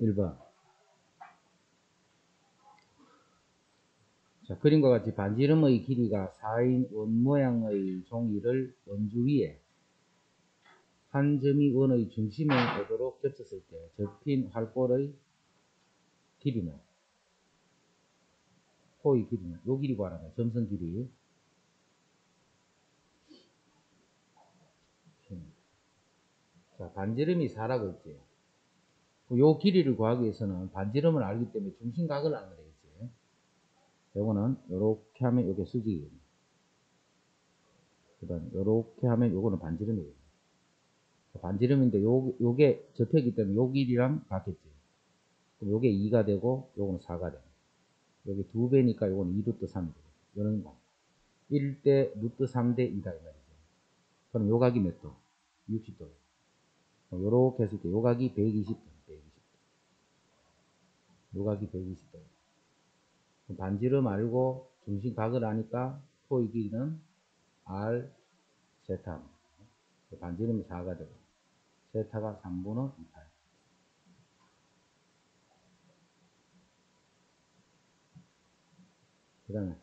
1번. 자, 그림과 같이 반지름의 길이가 4인 원 모양의 종이를 원주 위에 한 점이 원의 중심에 오도록 겹쳤을 때 접힌 활볼의 길이는, 호의 길이는, 요 길이 구하라는 점선 길이. 자, 반지름이 4라고 했지. 요 길이를 구하기 위해서는 반지름을 알기 때문에 중심각을 알면 되겠지. 요거는 요렇게 하면 요게 수직이거든요. 그 다음에 요렇게 하면 요거는 반지름이거든요. 반지름인데 요게 접혔기 때문에 요 길이랑 같겠지. 그럼 요게 2가 되고 요거는 4가 되고, 요게 2배니까 요거는 2루트 3이 되고, 요런 거 1대 루트 3대 2다 이 말이죠. 그럼 요 각이 몇 도? 60도. 요렇게 했을 때 요 각이 120도. 120도. 요 각이 120도. 반지름 알고 중심각을 아니까 호의 길이는 R 세타. 반지름이 4가 되고 세타가 3분의 2파이. 그 다음에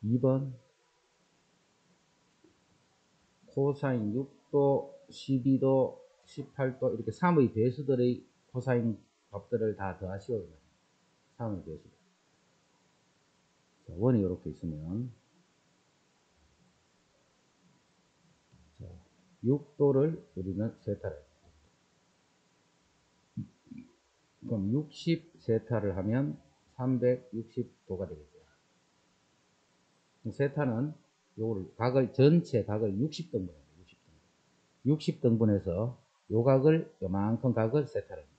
2번 코사인 6도 12도 18도 이렇게 3의 배수들의 코사인 값들을 다 더하시오. 3의 배수. 자, 원이 이렇게 있으면, 자, 6도를 우리는 세타를, 그럼 60 세타를 하면 360도가 되겠죠. 세타는 요걸 각을, 전체 각을 60등분, 60등분해서 요 각을, 요만큼 각을 세타를 합니다.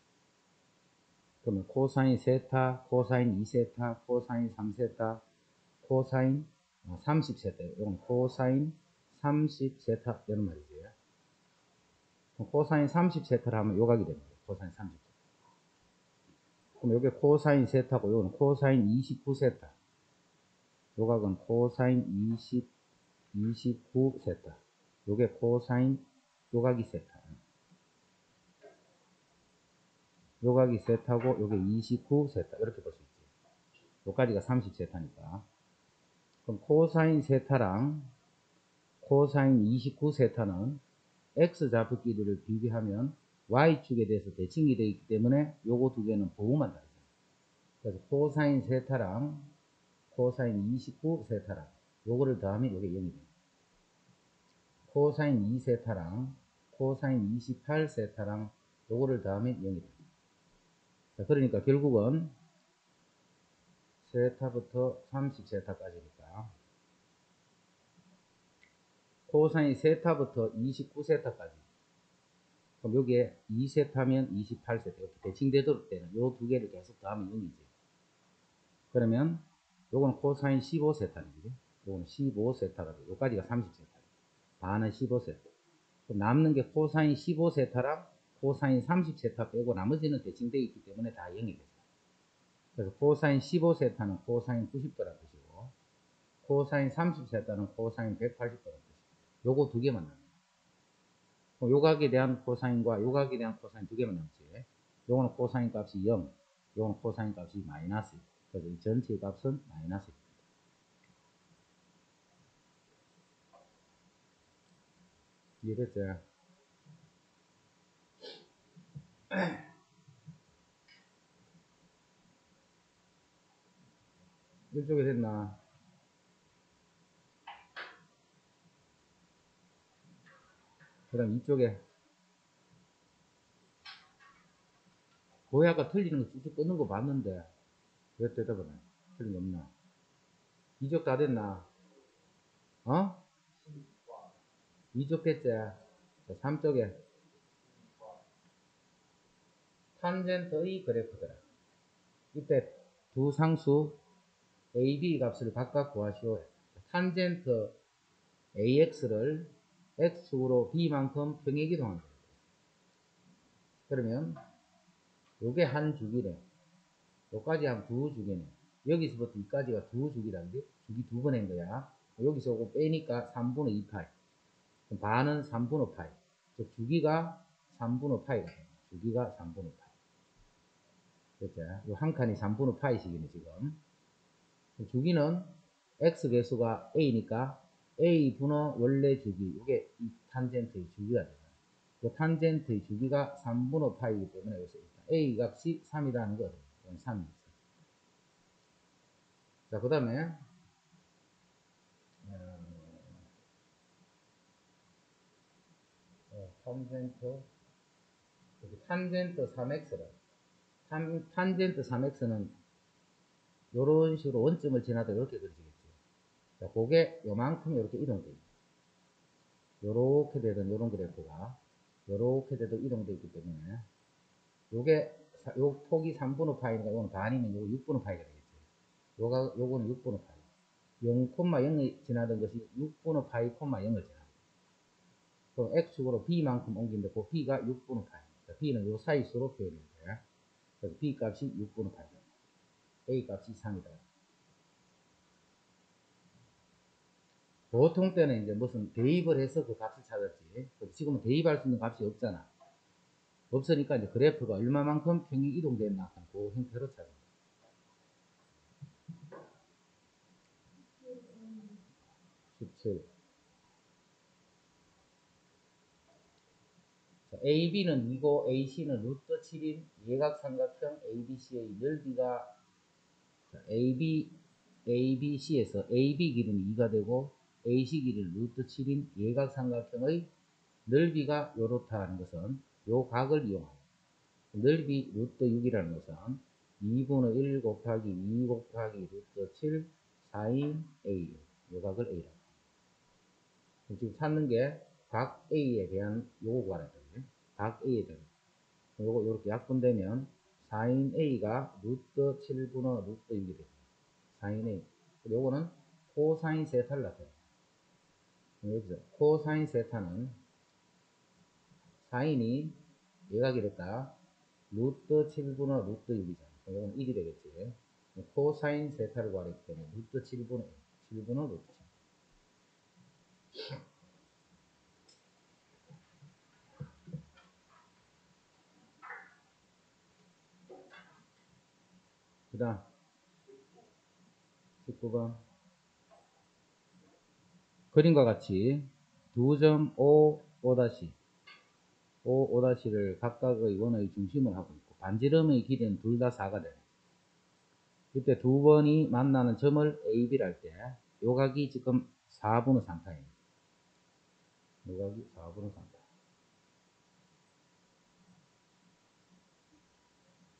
그러면 코사인 세타, 코사인 2세타, 코사인 3세타, 코사인 30세타, 이건 코사인 30세타 이런 말이죠. 코사인 30세타를 하면 요 각이 됩니다. 코사인 30세타. 그럼 요게 코사인 세타고 요거는 코사인 29세타. 요 각은 코사인 29세타. 요게 코사인, 요 각이 세타. 요 각이 세타고 요게 29세타. 이렇게 볼 수 있지. 요까지가 30세타니까. 그럼 코사인 세타랑 코사인 29세타는 x좌표 길이를 비교하면 y축에 대해서 대칭이 되어 있기 때문에 요거 두 개는 부호만 다르죠. 그래서 코사인 세타랑 코사인 29세타랑 요거를 더하면 요게 0이 됩니다. 코사인 2세타랑 코사인 28세타랑 요거를 더하면 0이 됩니다. 자, 그러니까 결국은 세타부터 30세타까지니까 코사인 세타부터 29세타까지, 그럼 여기에 2세타면 28세타 이렇게 대칭되도록 되는 요 두 개를 계속 더하면 0이지. 그러면 요거는 코사인 15세타입니다. 요거는 15세타가 돼요. 요까지가 30세타. 반은 15세타. 그럼 남는 게 코사인 15세타랑 코사인 30세타 빼고 나머지는 대칭되어 있기 때문에 다 0이 되죠. 그래서 코사인 15세타는 코사인 90도라는 뜻이고, 코사인 30세타는 코사인 180도라는 뜻이고, 요거 두 개만 남아요. 요 각에 대한 코사인과 요 각에 대한 코사인 두 개만 남지. 요거는 코사인 값이 0, 요거는 코사인 값이 마이너스. 그래서 이 전체의 값은 마이너스. 이해됐죠? 이쪽에 됐나? 그 다음 이쪽에 거의 아까 틀리는 거 쭉쭉 끊는 거 봤는데 왜 대답을 안 해? 틀린 거 없나? 이쪽 다 됐나? 어? 이쪽 됐지? 자, 3쪽에 탄젠트의 그래프더라. 이때 두 상수 a, b 값을 각각 구하시오. 탄젠트 ax를 x축으로 b만큼 평행이동합니다. 그러면 요게 한 주기래. 요까지 하면 두 주기네. 여기서부터 여기까지가 두 주기란데 주기 두 번 한 거야. 여기서 요거 빼니까 3분의 2파이. 반은 3분의 파이. 즉 주기가 3분의 파이가 됩니다. 주기가 3분의 파이. 그렇죠? 요 한 칸이 3분의 파이씩이네, 지금. 주기는 x 개수가 a니까 a 분의 원래 주기, 이게 이 탄젠트의 주기가 되잖아요. 그 탄젠트의 주기가 3분의 파이이기 때문에 여기서 일단 a 값이 3이라는 거예요. 3이 있어요. 자, 그 다음에 탄젠트 3x를 탄젠트 3x는 이런 식으로 원점을 지나다 이렇게 그려지겠죠. 자, 그게 요만큼 이렇게 이동돼 있죠. 요렇게 되던 요런 그래프가 요렇게 되도 이동돼 있기 때문에 요게 요 폭이 3분의 파이니까 요거는 반이면 요거 6분의 파이가 되겠죠. 요거는 6분의 파이. 0,0이 지나던 것이 6분의 파이, 0을 지나. 그럼 x축으로 b만큼 옮긴데 그 b가 6분의 파이. b는 요 사이수로 표현해요. 그래서 b 값이 6분의 파이. a 값이 3이다. 보통 때는 이제 무슨 대입을 해서 그 값을 찾았지. 지금은 대입할 수 있는 값이 없잖아. 없으니까 이제 그래프가 얼마만큼 평행 이동됐나 그 형태로 찾아요. 17. 자, AB는 2고 AC는 루트 7인 예각삼각형 ABC의 넓이가 자, ABC에서 AB 길이는 2가 되고 AC 길이는 루트 7인 예각삼각형의 넓이가 요렇다는 것은 요 각을 이용합니다. 넓이 루트 6이라는 것은 2분의 1 곱하기 2 곱하기 루트 7 4인 A 요 각을 A라고. 지금 찾는 게 각 A에 대한 요거 구하라. 각 A에 대한 요거 이렇게 약분되면 4인 A가 루트 7분의 루트 6이 됩니다. 4인 A. 요거는 코사인 세타를 나타내요. 여기서 코사인 세타는 사인이 예각이 됐다. 루트 7분의 루트 6이잖아. 이건 1이 되겠지. 코사인 세타를 구하기 때문에 루트 7분의 7분의 루트 7. 그 다음 19번 그림과 같이 두 점 O, O-를 각각의 원의 중심을 하고 있고 반지름의 길이는 둘 다 4가 돼요. 이때 두 번이 만나는 점을 A, B를 할 때 요각이 지금 4분의 3파입니다. 요각이 4분의 3파.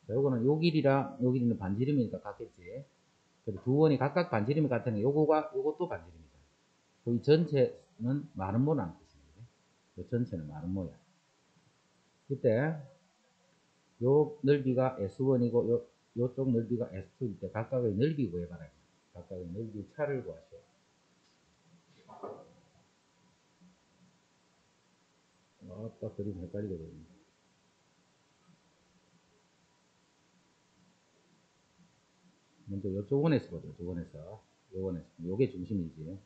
자, 요거는 요 길이랑 요 길이는 반지름이니까 같겠지. 그래서 두 번이 각각 반지름이 같으니 요거가 요것도 반지름이다. 이 전체는 마른 모라는 뜻입니다. 요 전체는 마른 모야. 이때 요 넓이가 S1이고 요쪽 넓이가 S2일 때 각각의 넓이 구해봐라. 각각의 넓이 차를 구하시오. 아따 그림 헷갈리게 됩니다. 먼저 요쪽 원에서 보죠. 요원에서. 요원에서. 요게 중심이지.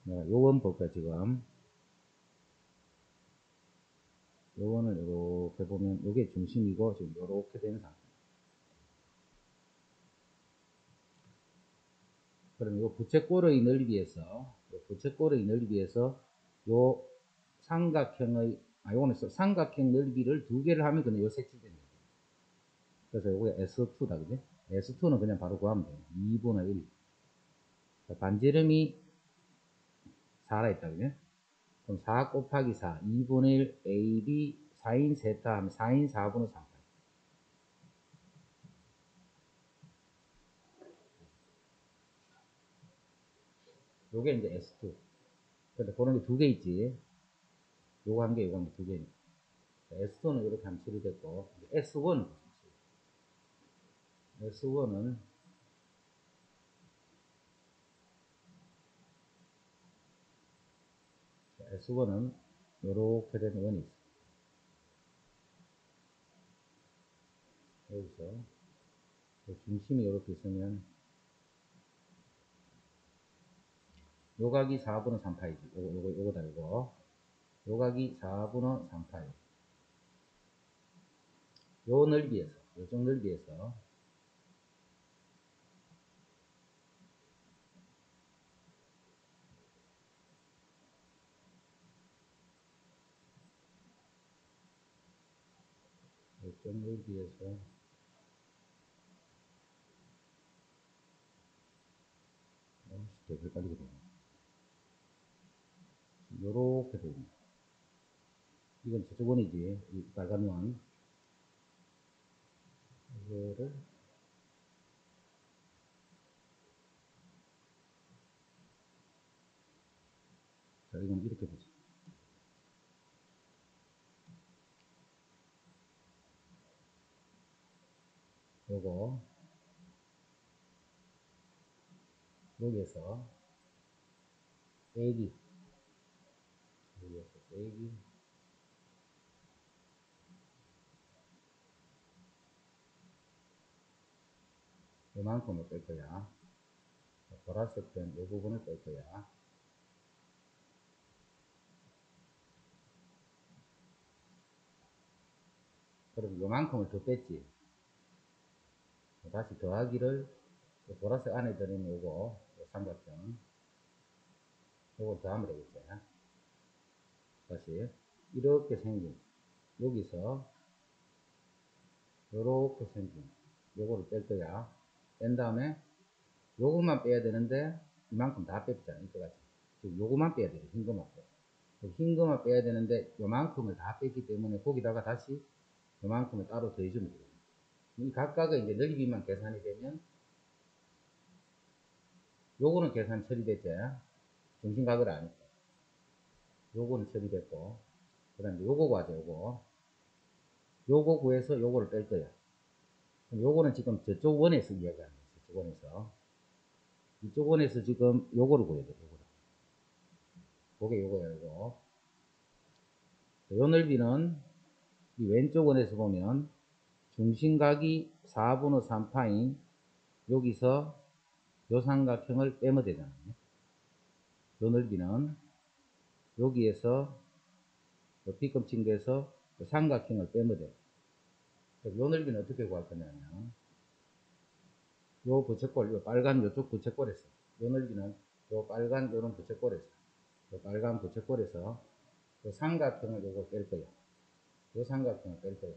요원 볼까요, 지금? 요원을 이렇게 보면 요게 중심이고 지금 요렇게 되는 상태. 그럼 요 부채꼴의 넓이에서 요 삼각형의 요거는 삼각형 넓이를 두 개를 하면 그냥 요 색칠됩니다. 그래서 요게 S2다 그지? S2는 그냥 바로 구하면 돼요. 2분의 1. 반지름이 4라 했다 그지? 그럼 4 곱하기 4 2분의 1 AB 4인 세타 하면 4인 4분의 3. 요게 이제 S2. 근데 그런 게 두 개 있지. 요거 한 개, 요거 한 개, 두 개. S2는 이렇게 하면 처리됐고, S1은 S1은 S1은 요렇게 된 원이 있어. 여기서 중심이 이렇게 있으면 요각이 4분의 3파이지. 요거다 요거. 요 각이 4분의 3파이. 요 넓이에서, 요쪽 넓이에서 요쪽 넓이에서 되게 헷갈리게 되네. 요렇게 됩니다. 이건 저쪽 원이지. 이 빨간 원. 이거를 자, 이건 이렇게 되죠. 요거 여기에서 빼기, 여기에서 빼기, 요만큼을 뺄 거야. 보라색 된 요 부분을 뺄 거야. 그럼 요만큼을 더 뺐지. 다시 더하기를 보라색 안에 들어있는 요거 요 삼각형 요걸 더하면 되겠지. 다시 이렇게 생긴 여기서 요렇게 생긴 요거를 뺄 거야. 뺀 다음에 요것만 빼야 되는데 이만큼 다 뺐잖아. 이거같이 지금 요거만 빼야 돼. 흰 거만 빼. 흰 거만 빼야 되는데 요만큼을 다 뺐기 때문에 거기다가 다시 요만큼을 따로 더해주면 돼요. 이 각각의 이제 넓이만 계산이 되면 요거는 계산 처리됐지. 중심각을 아니까 요거는 처리됐고 그 다음에 요거 구하자. 요거 구해서 요거를 뺄 거야. 그럼 요거는 지금 저쪽 원에서 이야기하는 거야. 저쪽 원에서 이쪽 원에서 지금 요거를 구해야 돼. 요거를. 그게 요거야. 요거 요 넓이는 이 왼쪽 원에서 보면 중심각이 4분의 3파인 여기서 요 삼각형을 빼면 되잖아요. 요 넓이는 여기에서 B급 데서 삼각형을 빼면 돼. 요 넓이는 어떻게 구할 거냐면 요 부채꼴, 요 빨간 요쪽 부채꼴에서 요 넓이는 요 빨간 요런 부채꼴에서 요 빨간 부채꼴에서 요 삼각형을 요거 뺄 거야. 요 삼각형을 뺄 거야.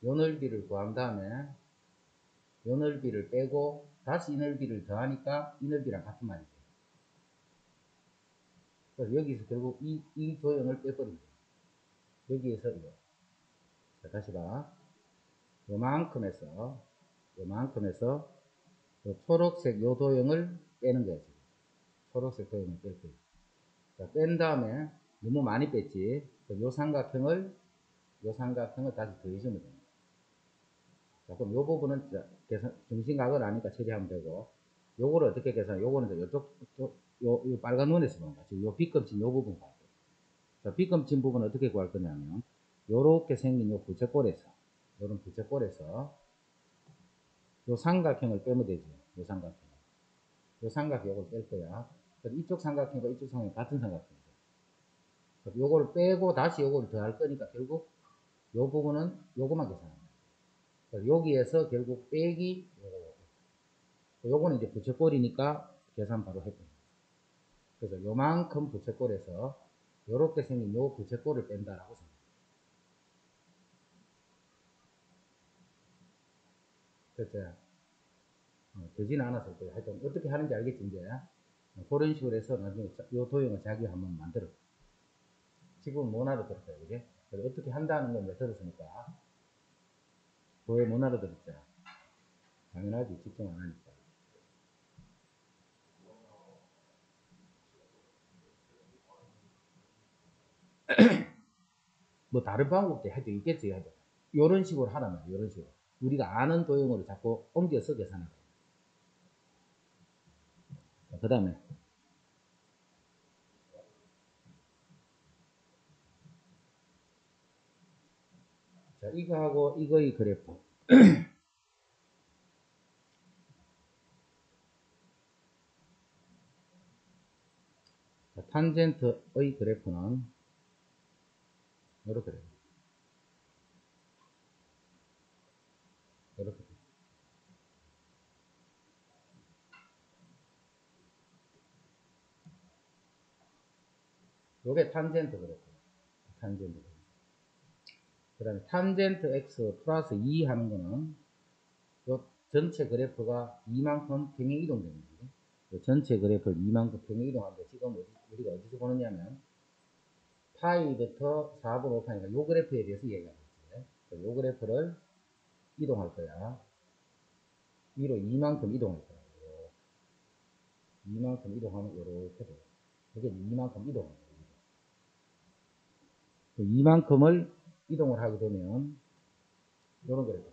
요 넓이를 구한 다음에 요 넓이를 빼고 다시 이 넓이를 더하니까 이 넓이랑 같은 말이죠. 그래서 여기서 결국 이 도형을 빼버린 거예요. 여기에서 이거. 자, 다시 봐. 요만큼에서 요 초록색 요 도형을 빼는 거야. 지금. 초록색 도형을 뺄 거예요. 자, 뺀 다음에 너무 많이 뺐지. 요 삼각형을 다시 더해주면 됩니다. 자, 그럼 요 부분은 계산, 중심각을 아니까 처리하면 되고, 요거를 어떻게 계산, 요거는 요쪽, 요 빨간 눈에서 보는 거야. 지금 요 B급진 요 부분 봐야 돼. 자, B급진 부분은 어떻게 구할 거냐면, 요렇게 생긴 요 부채꼴에서, 요런 부채꼴에서, 요 삼각형을 빼면 되지. 요 삼각형. 요 삼각형 요걸 뺄 거야. 이쪽 삼각형과 이쪽 삼각형 같은 삼각형이죠. 요거를 빼고 다시 요거를 더할 거니까 결국 요 부분은 요거만 계산합니다. 여기에서 결국 빼기 요거는 이제 부채꼴이니까 계산 바로 해봅니다. 그래서 요만큼 부채꼴에서 요렇게 생긴 요 부채꼴을 뺀다라고 생각합니다. 됐죠? 되지는 않았을 거예요. 하여튼 어떻게 하는지 알겠지 이제. 그런 식으로 해서 나중에 요 도형을 자기 한번 만들어. 지금 못 알아들었어요. 그지? 그래서 어떻게 한다는 건 왜 들었으니까. 그왜 못 알아들었죠? 당연하지. 집중 안 하니까. 뭐 다른 방법도 하여튼 있겠지. 하여튼. 요런 식으로 하라면 요런 식으로. 우리가 아는 도형으로 자꾸 옮겨서 계산하라. 그 다음에 자 이거하고 이거의 그래프 탄젠트의 그래프는 이렇게 돼요. 이렇게 돼요. 요게 탄젠트 그래프. 탄젠트 그래프. 그 다음에 탄젠트 x 플러스 2 하는 거는 요 전체 그래프가 이만큼 평행 이동되는 거죠. 전체 그래프를 이만큼 평행 이동하는데 지금 우리가 어디서 보느냐면 파이부터 4분 5파니까 요 그래프에 대해서 얘기하고 있어요. 요 그래프를 이동할 거야. 위로 이만큼 이동할 거야. 이만큼 이동하면 이렇게 돼요. 이게 이만큼 이동합니다. 이만큼을 이동을 하게 되면 이런 그래프.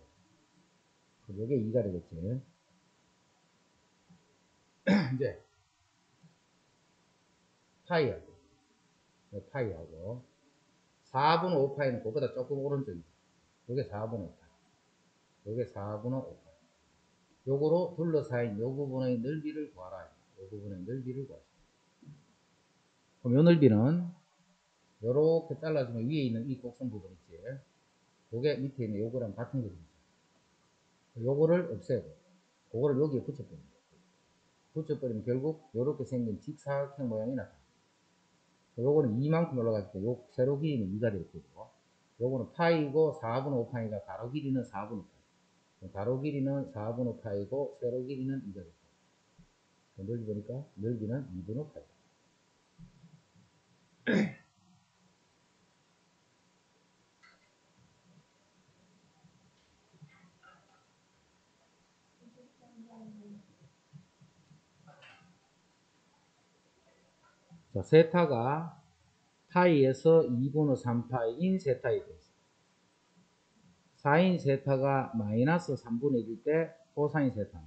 이게 2가 되겠지. 이제 파이하고 4분 5파이는 그거보다 조금 오른쪽이죠. 요게 4분 5파이. 요게 4분의 5파이. 요거로 둘러싸인 요 부분의 넓이를 구하라. 요 부분의 넓이를 구하시오. 그럼 요 넓이는 요렇게 잘라주면 위에 있는 이 곡선 부분 있지. 요게 밑에 있는 요거랑 같은 거죠. 요거를 없애고 그거를 여기에 붙여버립니다. 붙여버리면 결국 요렇게 생긴 직사각형 모양이 나타납니다. 요거는 2만큼 올라갈 때 요 세로 길이는 2가 될 거고 요거는 파이고 4분의 5파이가 가로 길이는 4분의 5파이. 가로 길이는 4분의 5파이고 세로 길이는 2가 될 거고 넓이 보니까 넓이는 2분의 5파이. 자, 세타가 파이에서 2분의 3파이인 세타에 대해서 4인 세타가 마이너스 3분의 1일 때 코사인 세타.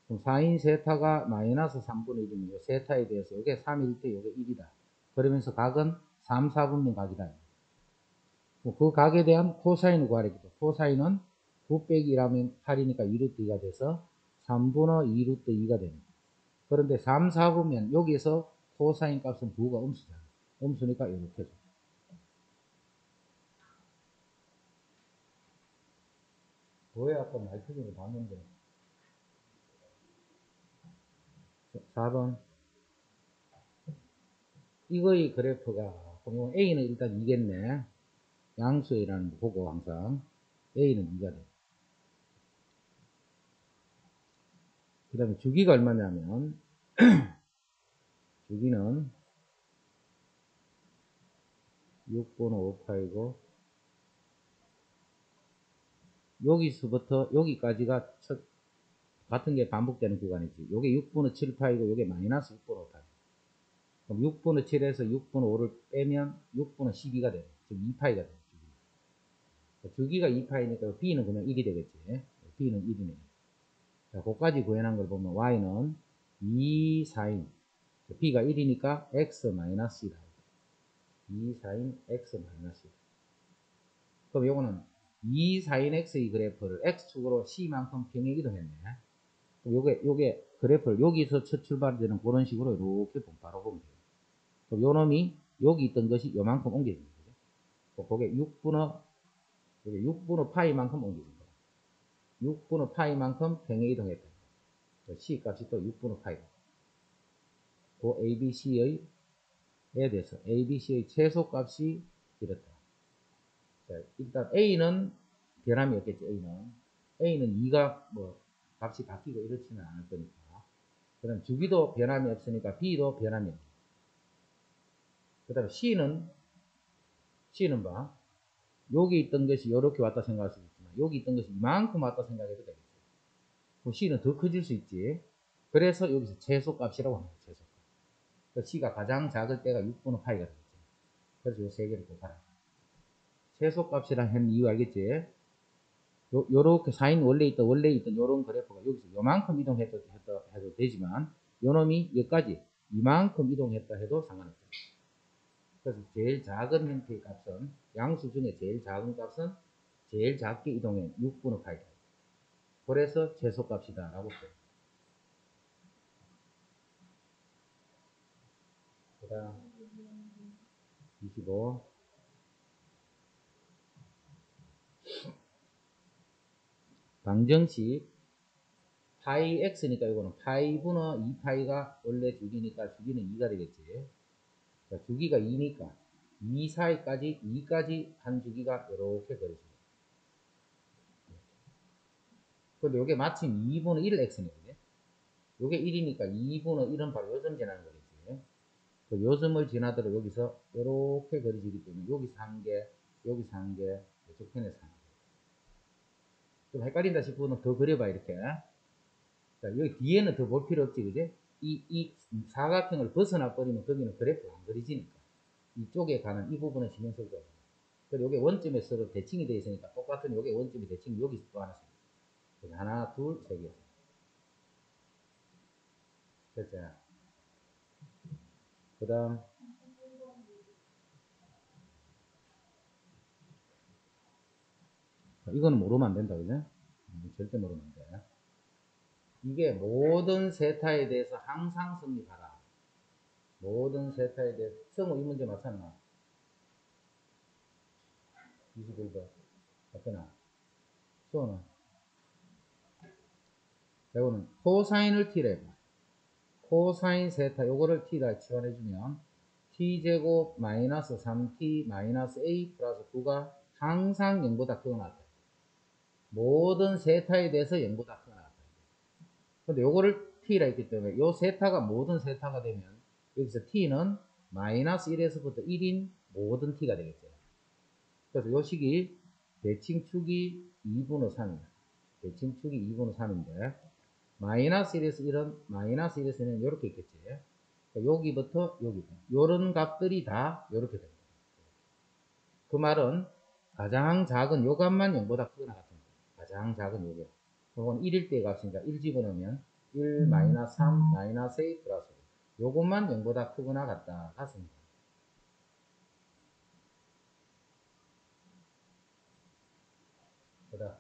그럼 4인 세타가 마이너스 3분의 1이면 요 세타에 대해서 이게 3일 때 이게 1이다. 그러면서 각은 3, 4분면 각이다. 그 각에 대한 코사인을 구하랬겠죠. 코사인은 9 빼기 1하면 8이니까 2루트 2가 돼서 3분의 2루트 2가 됩니다. 그런데 3, 4분면 여기에서 코사인 값은 부가 음수잖아. 음수니까 이렇게 줘. 왜 아까 말투를 봤는데 4번 이거의 그래프가 그럼 A는 일단 2겠네. 양수이라는 거 보고 항상 A는 2가 돼. 그 다음에 주기가 얼마냐면 주기는 6분의 5파이고 여기서부터 여기까지가 같은 게 반복되는 구간이지. 요게 6분의 7파이고 요게 마이너스 6분의 5파이. 그럼 6분의 7에서 6분의 5를 빼면 6분의 12가 돼요. 즉 2파이가 돼요. 주기가 2파이니까 B는 그냥 1이 되겠지. B는 1이네. 자, 그까지 구해놓은 걸 보면 Y는 2 사인 B가 1이니까 X 마이너스 1. 2 사인 X 마이너스 1. 그럼 요거는 2 사인 X의 그래프를 X축으로 C만큼 평행 이동했네. 요게 그래프를 여기서 첫 출발되는 그런 식으로 이렇게 바로 보면 돼요. 그럼 요 놈이 여기 있던 것이 요만큼 옮겨진 거죠. 그게 6분의 파이만큼 옮겨진 거야. 6분의 파이만큼 평행 이동했다. C 값이 또 6분의 파이다. 그 ABC의 에 대해서 ABC의 최소값이 이렇다. 자, 일단 A는 변함이 없겠죠. A는 2가 뭐 값이 바뀌고 이렇지는 않을 거니까. 그 다음 주기도 변함이 없으니까 B도 변함이 없다. 그 다음에 C는 봐. 여기 있던 것이 이렇게 왔다 생각할 수 있지만 여기 있던 것이 이만큼 왔다 생각해도 되겠죠. 그럼 C는 더 커질 수 있지. 그래서 여기서 최소값이라고 합니다. 최소값. 그러니까 C가 가장 작을 때가 6분의 파이가 되겠죠. 그래서 이 세 개를 곱하라. 최소값이랑 한 이유 알겠지? 요렇게 사인 원래 있던 요런 그래프가 여기서 요만큼 이동해도 되지만 요놈이 여기까지 이만큼 이동했다 해도 상관없어요. 그래서 제일 작은 형태의 값은 양수 중에 제일 작은 값은 제일 작게 이동한 6분의 8이다. 그래서 최소값이다 라고 써요. 자, 25. 방정식 파이 x니까 이거는 파이 분의 2파이가 원래 주기니까 주기는 2가 되겠지. 자, 주기가 2니까 2 사이까지 2까지 한 주기가 이렇게 그려집니다. 근데 이게 마침 2분의 1 x거든요. 이게 1이니까 2분의 1은 바로 요점 지나는 거겠지. 그 요점을 지나도록 여기서 이렇게 그려지기 때문에 여기서 한 개, 여기서 한 개, 이쪽 편에서 한 개. 좀 헷갈린다 싶으면 더 그려봐, 이렇게. 자, 여기 뒤에는 더 볼 필요 없지, 그지? 이 사각형을 벗어나 버리면 거기는 그래프가 안 그려지니까. 이쪽에 가는 이 부분은 신경 쓸 거예요. 그리고 이게 원점에 서로 대칭이 되어 있으니까 똑같은 이게 원점이 대칭이 여기서 또 하나씩. 하나, 둘, 세 개. 됐죠? 그 다음, 이거는 모르면 안 된다, 그죠? 절대 모르면 안 돼. 이게 모든 세타에 대해서 항상 성립하라. 모든 세타에 대해서. 성우 이 문제 맞췄나? 21번. 맞잖아. 수호는? 이거는 코사인을 t라 해봐. 코사인 세타, 요거를 t라 치환해주면 t제곱 마이너스 3t 마이너스 a 플러스 9가 항상 0보다 크거나 같다. 모든 세타에 대해서 0보다 크거나 같다. 근데 요거를 t라 했기 때문에 요 세타가 모든 세타가 되면 여기서 t는 마이너스 1에서부터 1인 모든 t가 되겠죠. 그래서 요 식이 대칭축이 2분의 3입니다. 대칭축이 2분의 3인데 마이너스 1에서 1은 마이너스 1에서 1은 이렇게 있겠지. 그러니까 여기부터 여기 요런 값들이 다 이렇게 됩니다. 그 말은 가장 작은 요 값만 0보다 크거나 같습니다. 가장 작은 요게. 요건 1일 때의 값이니까 1 집어넣으면 1 마이너스 3 마이너스 a 플러스 요것만 0보다 크거나 같습니다. 그다음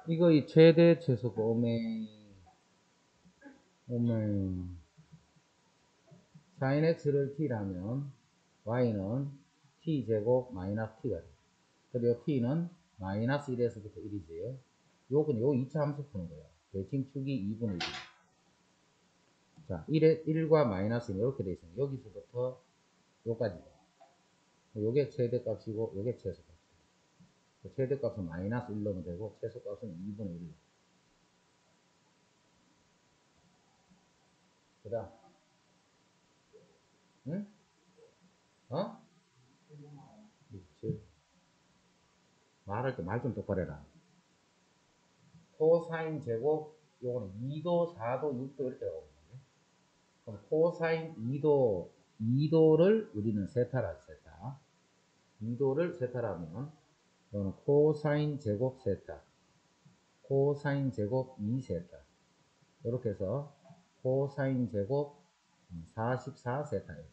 이거 이 최대 최소가 오메 sin x를 t라면 y는 t제곱 마이너스 t가 돼요. 그리고 t는 마이너스 1에서부터 1이지. 요건 요 2차 함수 푸는 거예요. 대칭축이 2분의 1. 자, 1과 마이너스 1 이렇게 돼 있으면 여기서부터 요까지. 요게 최대값이고 요게 최소값. 최대값은 마이너스 1 넣으면 되고 최소값은 2분의 1. 그 다음 응? 어? 말할 때 말 좀 똑바로 해라. 코사인 제곱 요거는 2도, 4도, 6도 이렇게 나오거든요. 그럼 코사인 2도를 우리는 세타라 세타. 2도를 세타라면 이거는 코사인 제곱 세타, 코사인 제곱 2세타 이렇게 해서 코사인 제곱 44세타예요.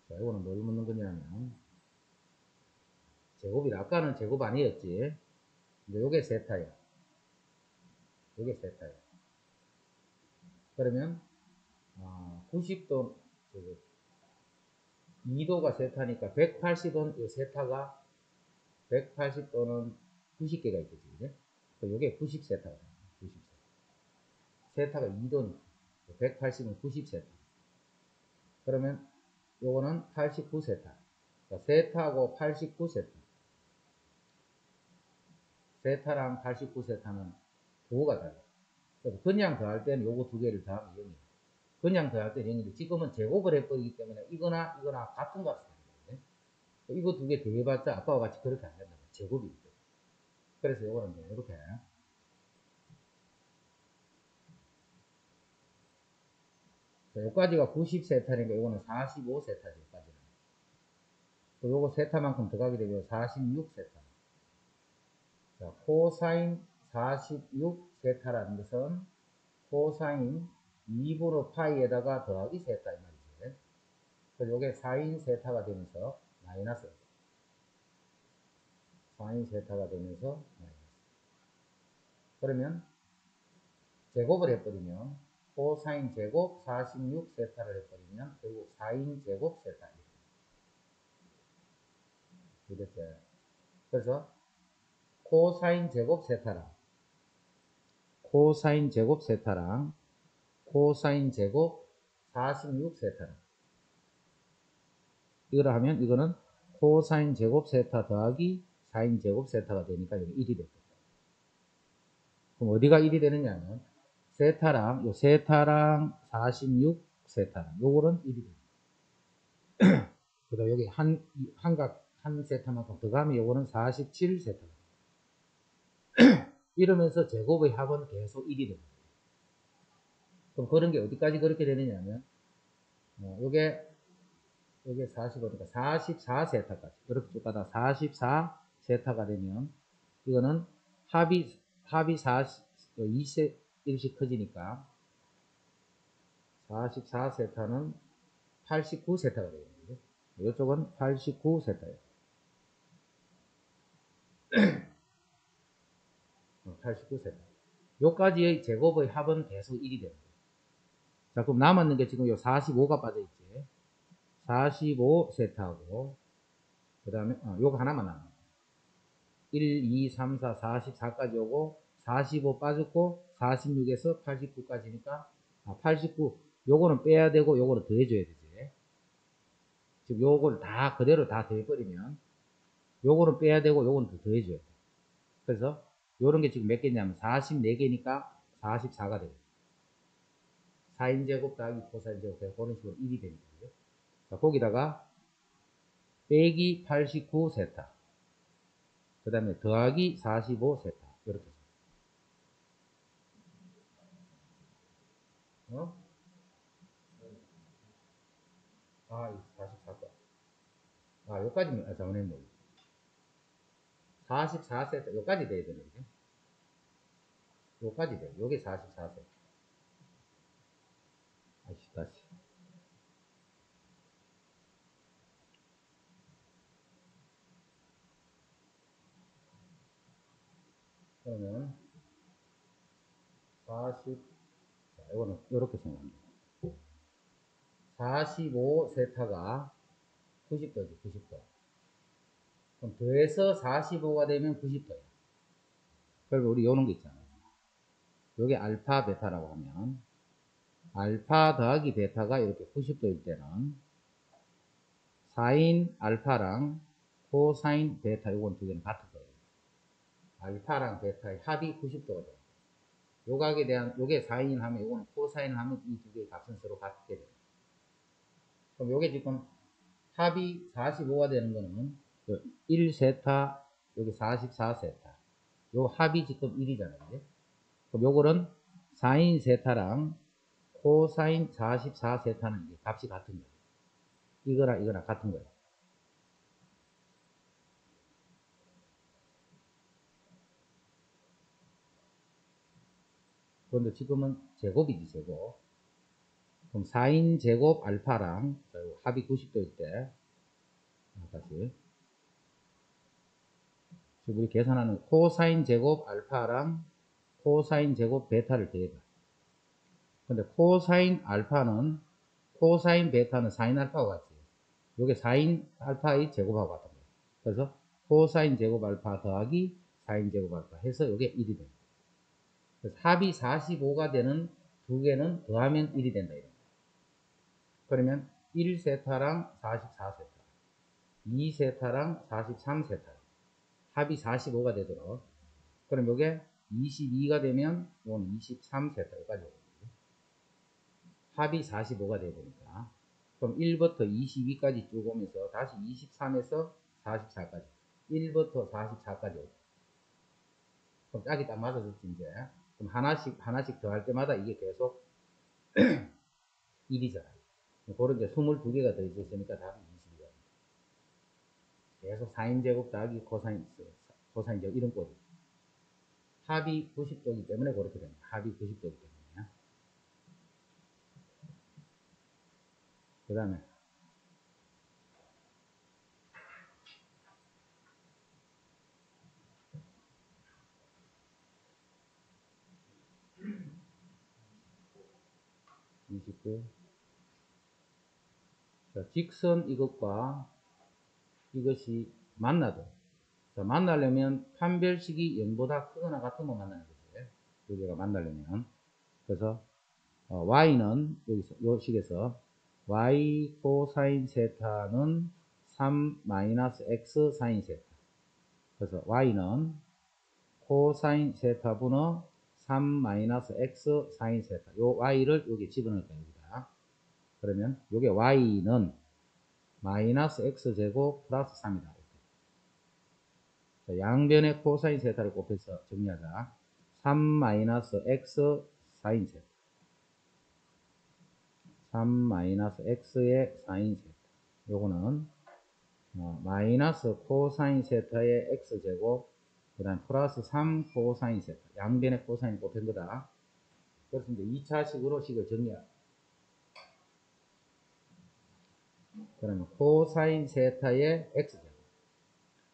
자, 이거는 뭘 묻는 거냐면 제곱이다. 아까는 제곱 아니었지. 근데 요게 세타야. 요게 세타야. 그러면 90도 2도가 세타니까 180은 이 세타가 180도는 90개가 있겠지, 그지? 요게 90세타가 됩니다. 90세타. 세타가 2도니까 180은 90세타. 그러면 요거는 89세타. 그러니까 세타하고 89세타. 세타랑 89세타는 부호가 달라요. 그래서 그냥 더할 때는 요거 두 개를 더하면 0이에요. 그냥 더할 때는 0인데 지금은 제곱을 해버리기 때문에 이거나 같은 값이 되는 거예요. 이거 두 개 더해봤자 아까와 같이 그렇게 안 된다. 제곱이 있죠. 그래서 요거는 이렇게. 자, 요까지가 90세타니까 요거는 45세타죠. 요까지는. 또 요거 세타만큼 더가게 되면 46세타. 자, 코사인 46세타라는 것은 코사인 2분의 파이에다가 더하기 세타 이 말이지. 그래서 요게 사인 세타가 되면서 마이너스. 사인 세타가 되면서 마이너스. 그러면 제곱을 해버리면 코사인 제곱 46 세타를 해버리면 결국 사인 제곱 세타 이렇게. 그래서 코사인 제곱 세타랑 코사인 제곱 세타랑 코사인 제곱 46 세타랑 이거를 하면 이거는 코사인 제곱 세타 더하기 사인 제곱 세타가 되니까 여기 1이 됐다. 그럼 어디가 1이 되느냐면 세타랑 요 세타랑 46 세타랑 요거는 1이 됩니다. 그다음 여기 한 세타만큼 더 가면 요거는 47 세타. 이러면서 제곱의 합은 계속 1이 됩니다. 그럼 그런 게 어디까지 그렇게 되느냐면 요게 45니까 44 세타까지 이렇게 쭉 가다 44 세타가 되면 이거는 합이 2세 1씩 커지니까 44 세타는 89 세타가 되겠는데 이쪽은 89 세타예요. 89 세타. 요까지의 제곱의 합은 계속 1이 됩니다. 자, 그럼 남았는 게 지금 요 45가 빠져있지. 45 세타하고, 그 다음에, 요거 하나만 남아요. 1, 2, 3, 4, 44까지 오고, 45 빠졌고, 46에서 89까지니까, 89, 요거는 빼야 되고, 요거는 더해줘야 되지. 지금 요걸 다, 그대로 다 더해버리면, 요거는 빼야 되고, 요거는 더 더해줘야 돼. 그래서, 요런 게 지금 몇 개냐면, 44개니까 44가 되겠다. 사인제곱 더하기 코사인제곱 더하기 그런 식으로 1이 됩니다. 자, 거기다가 빼기 89 세타 그 다음에 더하기 45 세타 이렇게 어? 아, 44가 여기까지는 잘못했네. 44 세타 여기까지 돼야 되네. 여기까지 돼. 요게 44 세타. 다시 그러면 40 자, 이거는 이렇게 생각합니다. 45 세타가 90도지 90도. 그럼 더해서 45가 되면 90도야. 그리고 우리 요런 게 있잖아요. 요게 알파 베타라고 하면 알파 더하기 베타가 이렇게 90도일 때는 사인 알파랑 코사인 베타 요건 두 개는 같은 거예요. 알파랑 베타의 합이 90도가 돼요. 요 각에 대한 요게 사인 하면 요거는 코사인 하면 이 두 개의 값은 서로 같게 돼요. 그럼 요게 지금 합이 45가 되는 거는 1세타 여기 44세타 요 합이 지금 1이잖아요. 그럼 요거는 사인 세타랑 코사인 44세타는 이제 값이 같은 거예요. 이거랑 이거랑 같은 거예요. 그런데 지금은 제곱이지 제곱. 그럼 4인 제곱 알파랑 합이 90도일 때 다시 지금 우리 계산하는 코사인 제곱 알파랑 코사인 제곱 베타를 더해봐. 근데 코사인 알파는 코사인 베타는 사인 알파와 같지. 요게 사인 알파의 제곱하고 같은 거예요. 그래서 코사인 제곱 알파 더하기 사인 제곱 알파 해서 요게 1이 됩니다. 그래서 합이 45가 되는 두 개는 더하면 1이 된다. 이런. 그러면 1세타랑 44세타, 2세타랑 43세타 합이 45가 되도록. 그럼 요게 22가 되면 요건 23세타까지 오거든요. 합이 45가 돼야 되니까. 그럼 1부터 22까지 쭉 오면서 다시 23에서 44까지 1부터 44까지 오고. 그럼 짝이 딱 맞아졌지 이제. 그럼 하나씩 더 할 때마다 이게 계속 1이잖아요. 그런 게 22개가 더 있었으니까 답이 22가. 계속 사인제곱 더하기 코사인제곱 이런 꼴이. 합이 90도이기 때문에 그렇게 됩니다. 합이 90도이기 때문에. 그 다음에 29. 자, 직선 이것과 이것이 만나도. 자, 만나려면 판별식이 0보다 크거나 같으면 만나는 거죠. 두 개가 만나려면. 그래서 y는 여기서 요 식에서 y 코사인 세타는 3 마이너스 x 사인 세타. 그래서 y는 코사인 세타 분의 3 마이너스 x 사인 세타. 요 y를 여기 집어넣을 겁니다. 그러면 요게 y는 마이너스 x제곱 플러스 3이다. 자, 양변의 코사인 세타를 곱해서 정리하자. 3 마이너스 x 사인 세타. 3 마이너스 x의 사인 세타. 요거는 마이너스 코사인 세타의 x제곱 그 다음 플러스 3 코사인 세타. 양변의 코사인 곱한 거다. 그래서 이제 2차식으로 식을 정리하자. 그러면 코사인 세타의 x제곱.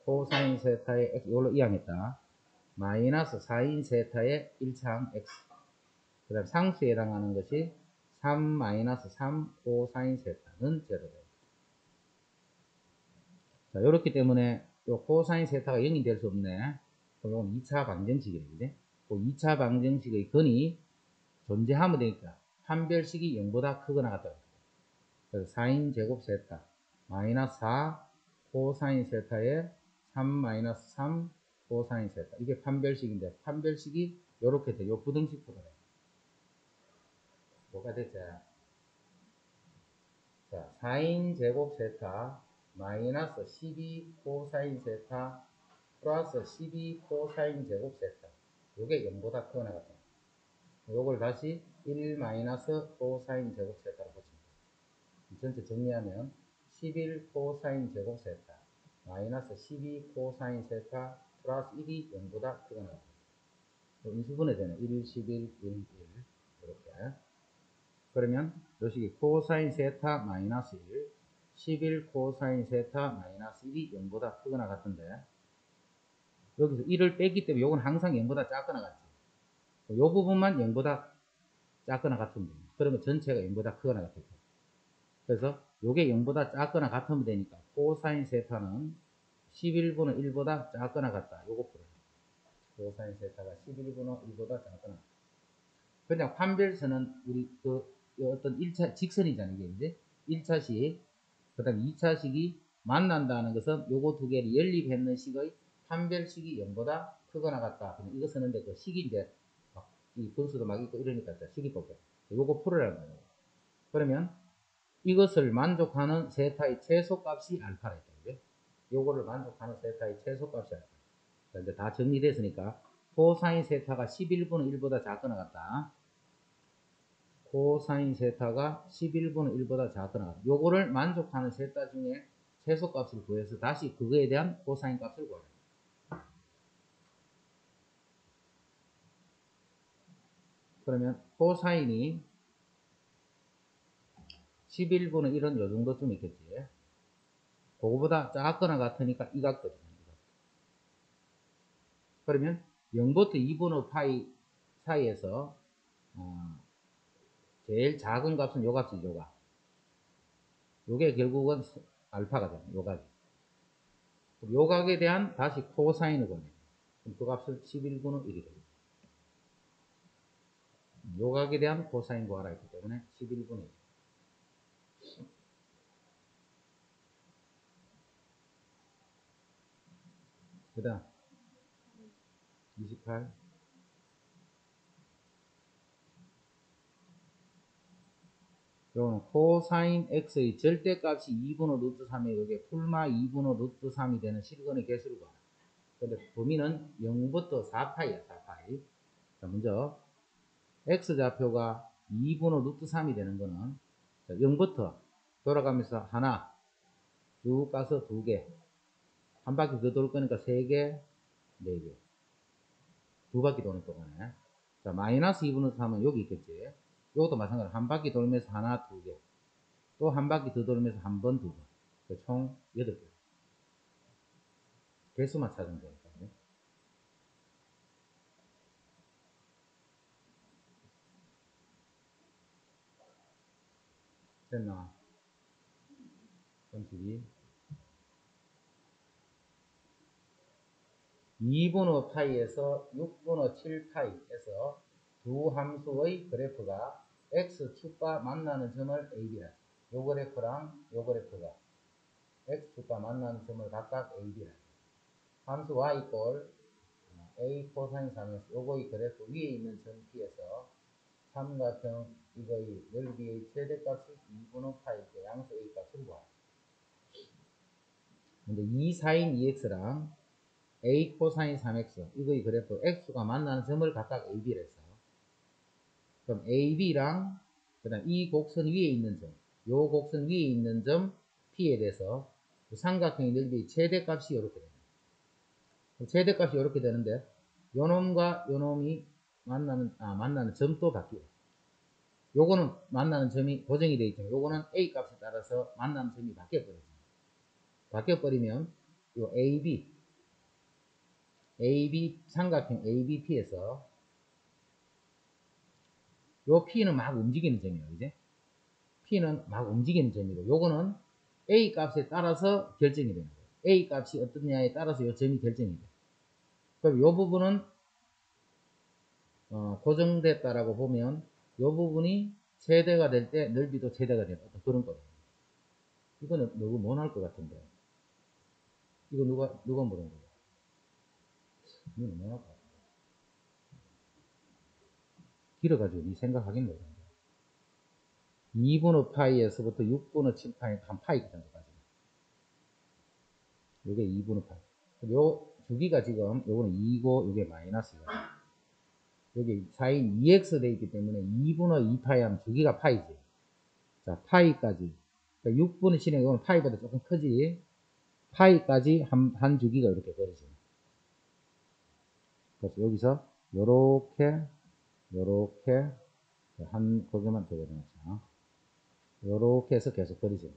코사인 세타의 x, 이걸로 이항했다. 마이너스 사인 세타의 1차항 x. 그 다음 상수에 해당하는 것이 3 마이너스 3 코사인 세타는 제로다. 자, 요렇기 때문에 요 코사인 세타가 0이 될 수 없네. 그럼 이건 2차 방정식이거든요. 그 2차 방정식의 근이 존재하면 되니까 판별식이 0보다 크거나 같다. 그래서 사인 제곱 세타 마이너스 4 코사인 세타에 3 마이너스 3 코사인 세타. 이게 판별식인데 판별식이 요렇게 돼. 요 부등식 풀어요. 뭐가 됐죠? 자, 사인 제곱 세타 마이너스 12 코사인 세타 플러스 12 코사인 제곱 세타. 요게 0보다 크거나 같다. 요걸 다시 1 마이너스 코사인 제곱 세타로 보시면 돼요. 전체 정리하면 11 코사인 제곱 세타 마이너스 12 코사인 세타 플러스 1이 0보다 크거나 같다. 인수분해 되네. 1, 11, 1, 1 이렇게. 그러면 요 식이 코사인 세타 마이너스 1 11 코사인 세타 마이너스 1이 0보다 크거나 같은데 여기서 1을 뺐기 때문에 요건 항상 0보다 작거나 같지. 요 부분만 0보다 작거나 같으면 됩니다. 그러면 전체가 0보다 크거나 같을 거예요. 그래서 요게 0보다 작거나 같으면 되니까 코사인 세타는 11분의 1보다 작거나 같다. 요거 풀어요. 코사인 세타가 11분의 1보다 작거나 같다. 그냥 판별선은 우리 어떤 1차 직선이잖아요. 이게 이제 1차식, 그 다음 2차식이 만난다는 것은 요거 두 개를 연립했는 식의 판별식이 0보다 크거나 같다. 이거 쓰는데 그 식이 이제 이 분수도 막 있고 이러니까 식이 뽑혀. 요거 풀으라는 거예요. 그러면 이것을 만족하는 세타의 최소값이 알파라 했죠. 요거를 만족하는 세타의 최소값이 알파. 자, 이제 다 정리됐으니까 코사인 세타가 11분의 1보다 작거나 같다. 코사인 세타가 11분의 1보다 작거나 같다. 요거를 만족하는 세타 중에 최소값을 구해서 다시 그거에 대한 코사인 값을 구해요. 그러면 코사인이 11분의 1은 요 정도쯤 있겠지. 그거보다 작거나 같으니까 이 각도죠. 그러면 0부터 2분의 파이 사이에서 제일 작은 값은 요 값이죠. 요 값. 요게 결국은 알파가 됩니다. 요 값이. 요 값에 대한 다시 코사인을 구합니다. 그럼 그 값은 11분의 1이 됩니다. 요 값에 대한 코사인 구하라 했기 때문에 11분의 1. 그 다음 28. 요거는 코사인 x의 절대값이 2분의 루트 3에 여기에 풀마 2분의 루트 3이 되는 실근의 개수를 구하라. 근데 범위는 0부터 4파이야. 4파이. 자, 먼저 x좌표가 2분의 루트 3이 되는 거는 0부터 돌아가면서 하나 쭉 가서 2개 한 바퀴 더 돌 거니까 3개 4개 두 바퀴 도는 동안에 자 마이너스 2분의 3은 여기 있겠지. 이것도 마찬가지로 한 바퀴 돌면서 하나 2개 또 한 바퀴 더 돌면서 한 번 2번 총 8개 개수만 찾으면 되니까. 됐나? 검식이 2분의 파이에서 6분의 7파이에서 두 함수의 그래프가 x축과 만나는 점을 AB라. 요 그래프랑 요 그래프가 x축과 만나는 점을 각각 AB라. 함수 y 이꼴 a 코사인 3x 요거의 그래프 위에 있는 점 P에서 삼각형 이거의 넓이의 최대값이 2분의 파이 양수 a 값을 구하라. 근데 2 사인 2x랑 a 코사인 3x 이거의 그래프 x가 만나는 점을 각각 AB라 했어. 그럼 AB랑 그다음 이 곡선 위에 있는 점, 요 곡선 위에 있는 점 P에 대해서 삼각형의 넓이의 최대값이 이렇게 됩니다. 최대값이 이렇게 되는데 요 놈과 요 놈이 만나는 점도 바뀌어요. 요거는 만나는 점이 고정이 되어 있지만 요거는 A 값에 따라서 만나는 점이 바뀌어버려요. 바뀌어버리면 요 AB 삼각형 ABP에서 요 P는 막 움직이는 점이에요. 이제 P는 막 움직이는 점이고 요거는 A 값에 따라서 결정이 되는 거예요. A 값이 어떠냐에 따라서 요 점이 결정이 돼요. 그럼 요 부분은 고정됐다라고 보면 요 부분이 최대가 될 때 넓이도 최대가 되는 어떤 그런 거예요. 이거는 너무 못할 것 같은데. 이거 누가 물은 거예요? 이거 못할 것 같아. 길어가지고 니 생각하겠네. 2분의 파이에서부터 6분의 7파이 한 파이 정도까지. 요게 2분의 파이. 요 주기가 지금 요거는 2고 요게 마이너스가. 여기 4인 2x 돼 있기 때문에 2분의 2파이 하면 주기가 파이지. 자, 파이까지. 그러니까 6분의 7은 이거는 파이보다 조금 크지. 파이까지 한 주기가 이렇게 벌어져. 그래서 여기서 요렇게 거기만 더 그려놓자. 요렇게 해서 계속 그리죠.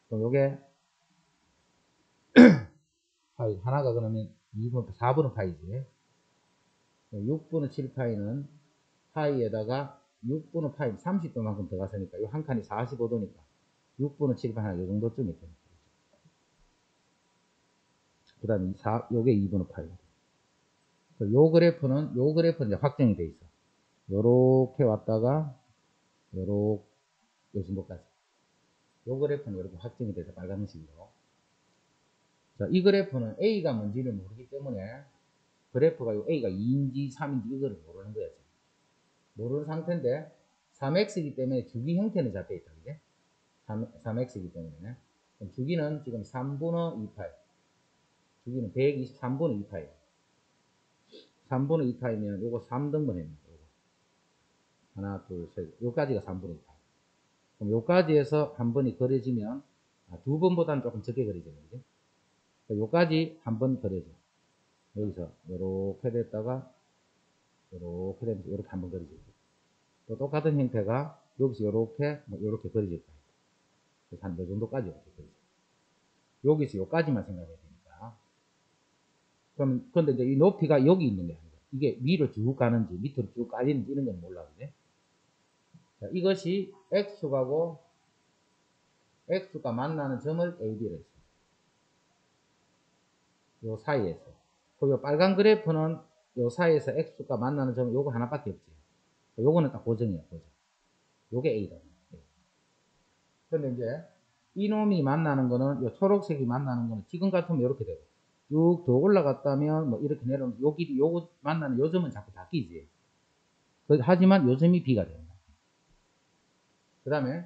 그럼 요게 파이 하나가 그러면 2분 4분의 파이지. 6분의 7파이는 파이에다가 6분의 파이 30도만큼 들어갔으니까 요 한 칸이 45도니까 6분의 7파이 하나 요 정도쯤 있죠. 그 다음에 요게 2분의 파이. 요 그래프는 이제 확정이 돼 있어. 요렇게 왔다가 요렇게 요 정도까지. 요 그래프는 이렇게 확정이 돼서 빨간색으로. 자, 이 그래프는 A가 뭔지를 모르기 때문에 그래프가 요 A가 2인지 3인지 이거를 모르는 거야. 모르는 상태인데 3x이기 때문에 주기 형태는 잡혀 있다. 그게 3x이기 때문에 주기는 지금 3분의 2파이. 주기는 123분의 2파이. 3분의 2파이면 요거 3등분 했네. 요거. 하나, 둘, 셋. 요까지가 3분의 2파이. 그럼 요까지에서 한 번이 그려지면 두 번보다는 조금 적게 그려져요. 그죠? 요까지 한 번 그려져. 여기서 요렇게 됐다가 요렇게 되면서 요렇게 한 번 그려져요. 또 똑같은 형태가 여기서 요렇게 그려질 거예요. 그래서 한 요 정도까지 이렇게 그려져요. 여기서 요까지만 생각해야 되니까. 그럼 근데 이제 이 높이가 여기 있는 게 아니라 이게 위로 쭉 가는지 밑으로 쭉 깔리는지 이런 건 몰라. 그죠? 자, 이것이 X가 만나는 점을 AB로 했어요. 요 사이에서. 그리고 빨간 그래프는 요 사이에서 X가 만나는 점은 요거 하나밖에 없지. 요거는 딱 고정이야, 고정. 요게 A다. 근데 이제 이놈이 만나는 거는 요 초록색이 만나는 거는 지금 같으면 이렇게 되고 쭉 더 올라갔다면 뭐 이렇게 내려오면 요 길이 요거 만나는 요 점은 자꾸 바뀌지. 하지만 요 점이 B가 된다. 그 다음에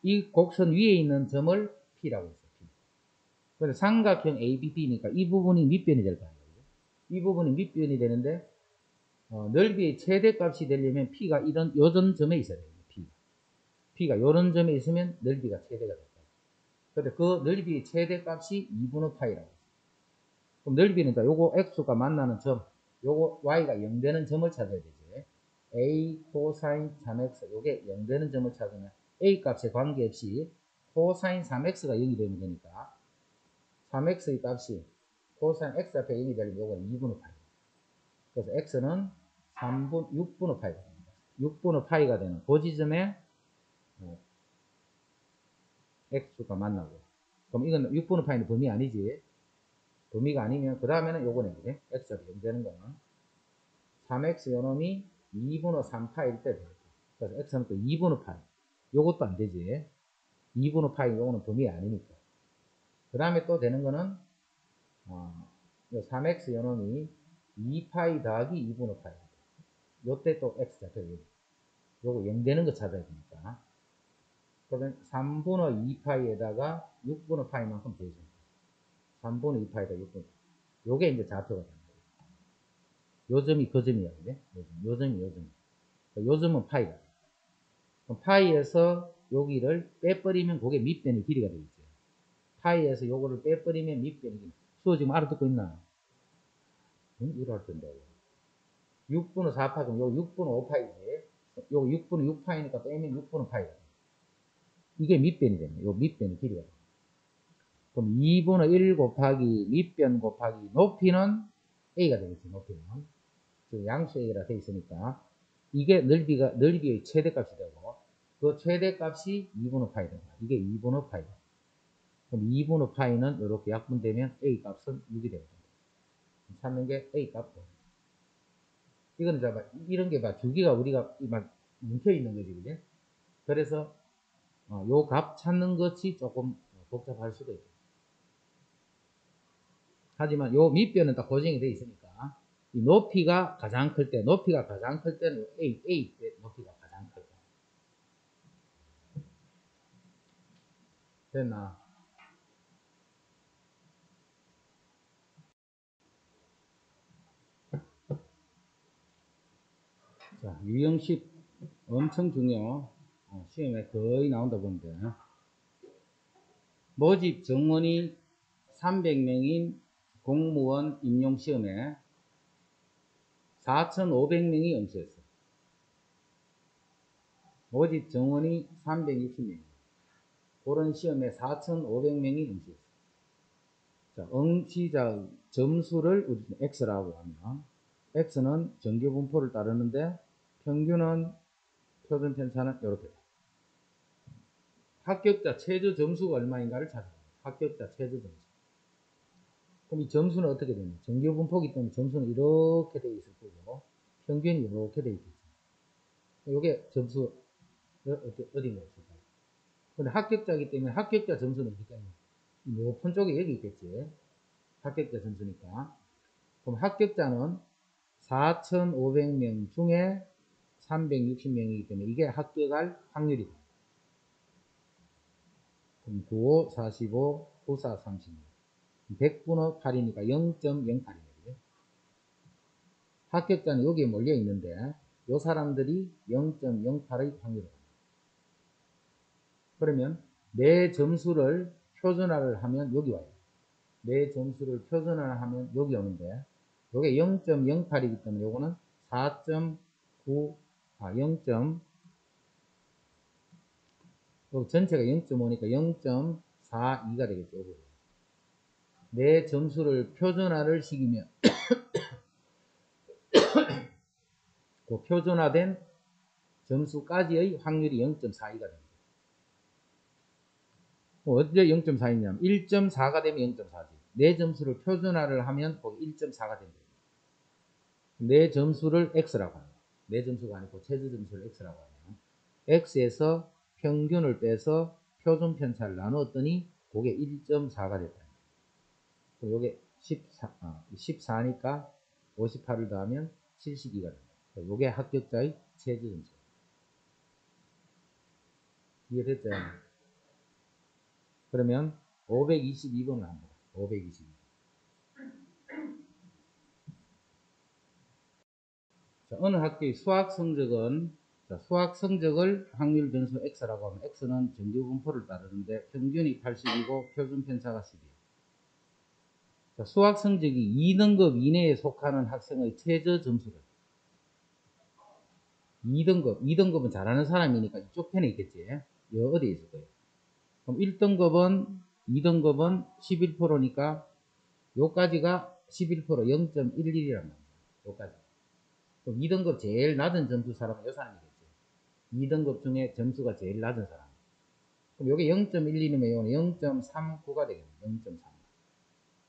이 곡선 위에 있는 점을 P라고 했어요. P. 그래서 삼각형 ABP니까 이 부분이 밑변이 될 거 아니에요. 이 부분이 밑변이 되는데 넓이의 최대값이 되려면 P가 요런 점에 있어야 돼요. P가 요런 점에 있으면 넓이가 최대가 될 거예요. 근데 그 넓이의 최대값이 2분의 파이라고 했어요. 그럼 넓이니까 요거 X가 만나는 점, 요거 Y가 0 되는 점을 찾아야 되지. A 코사인 3X 요게 0 되는 점을 찾으면 A 값에 관계없이 코사인 3X가 0이 되면 되니까 3X의 값이 코사인 X 앞에 0이 되면 요거는 2분의 파이. 그래서 X는 6분의 파이가 됩니다. 6분의 파이가 되는 그 지점에 x수가 만나고. 그럼 이건 6분의 파이는 범위 아니지. 범위가 아니면 그 다음에는 요거네. 그래? x가 변되는 거는 3x 요놈이 2분의 3파일 때 되겠다. 그래서 x는 또 2분의 파이. 요것도 안 되지. 2분의 파이 요거는 범위 아니니까. 그 다음에 또 되는 거는 3x 요놈이 2파이 더하기 2분의 파이. 요때 또 x 잡혀요. 요거 0 되는 거 찾아야 되니까. 그러면 3분의 2파이에다가 6분의 파이만큼 되죠. 3분의 2파이에다 6분의 파이. 요게 이제 좌표가 되는 거예요. 요 점이 그 점이야. 그래? 요 점이 요 점. 요 점은 파이다. 그럼 파이에서 여기를 빼버리면 그게 밑변의 길이가 되겠죠. 파이에서 요거를 빼버리면 밑변의 길이. 수호 지금 알아듣고 있나? 응? 이거 할 텐데. 6분의 4파, 그럼 요 6분의 5파이지. 요 6분의 6파이니까 빼면 6분의 파이다. 이게 밑변이 되네. 요 밑변의 길이가. 그럼 2분의 1 곱하기 밑변 곱하기 높이는 A가 되겠지, 높이는. 지금 양수 A라 되어 있으니까. 이게 넓이의 최대값이 되고, 그 최대값이 2분의 파이 된다. 이게 2분의 파이다. 그럼 2분의 파이는 이렇게 약분되면 A 값은 6이 됩니다. 찾는 게 A 값. 이건 이제 이런 게 주기가 우리가 막 뭉쳐 있는 거지, 그지? 그래서 요 값 찾는 것이 조금 복잡할 수도 있고. 하지만 요 밑변은 딱 고정이 되어 있으니까 이 높이가 가장 클 때, 높이가 가장 클 때는 A 때 높이가 가장 클 때. 됐나? 자, 유형식 엄청 중요. 시험에 거의 나온다 보는데. 모집 정원이 300명인 공무원 임용 시험에 4,500명이 응시했어. 모집 정원이 360명. 그런 시험에 4,500명이 응시했어. 자, 응시자 점수를 우리는 X라고 하면, X는 정규분포를 따르는데, 평균은 표준 편차는 이렇게. 합격자 최저 점수가 얼마인가를 찾아야 돼요. 합격자 최저 점수. 그럼 이 점수는 어떻게 되냐? 정규분포기 때문에 점수는 이렇게 되어 있을 거고, 평균이 이렇게 되어 있겠죠. 이게 점수, 어딘가 있을까요? 근데 합격자이기 때문에 합격자 점수는 어디가 있냐? 높은 쪽에 여기 있겠지. 합격자 점수니까. 그럼 합격자는 4,500명 중에 360명이기 때문에 이게 합격할 확률이다. 그럼 9, 45, 94, 36. 100분의 8이니까 0.08이네. 합격자는 여기에 몰려 있는데, 이 사람들이 0.08의 확률을 합니다. 그러면 내 점수를 표준화를 하면 여기 와요. 내 점수를 표준화를 하면 여기 오는데, 이게 0.08이기 때문에 요거는 4.9, 0. 전체가 0.5니까 0.42가 되겠죠. 내 점수를 표준화를 시키면 그 표준화된 점수까지의 확률이 0.42가 됩니다. 언제 0.4이냐면 1.4가 되면 0.4지. 내 점수를 표준화를 하면 거기 1.4가 된다. 내 점수를 X라고 합니다. 내 점수가 아니고 최저 점수를 X라고 하면 X에서 평균을 빼서 표준 편차를 나누었더니 그게 1.4가 됐다. 그럼 이게 14니까 58을 더하면 72가 됩니다. 이게 합격자의 최저 점수. 이해됐죠? 그러면 522번을 합니다. 522번. 자, 어느 학교의 수학 성적은, 자, 수학 성적을 확률 변수 X라고 하면 X는 정규분포를 따르는데 평균이 80이고 표준 편차가 10이에요. 자, 수학 성적이 2등급 이내에 속하는 학생의 최저 점수를 2등급은 잘하는 사람이니까 이쪽 편에 있겠지. 여 어디에 있을 거예요. 그럼 1등급은 2등급은 11%니까 요까지가 11% 0.11이란 말이에요. 요까지. 그럼 2등급 제일 낮은 점수 사람은 요 사람이겠죠. 2등급 중에 점수가 제일 낮은 사람. 그럼 요게 0.12이면 요는 0.39가 되겠네. 0.3.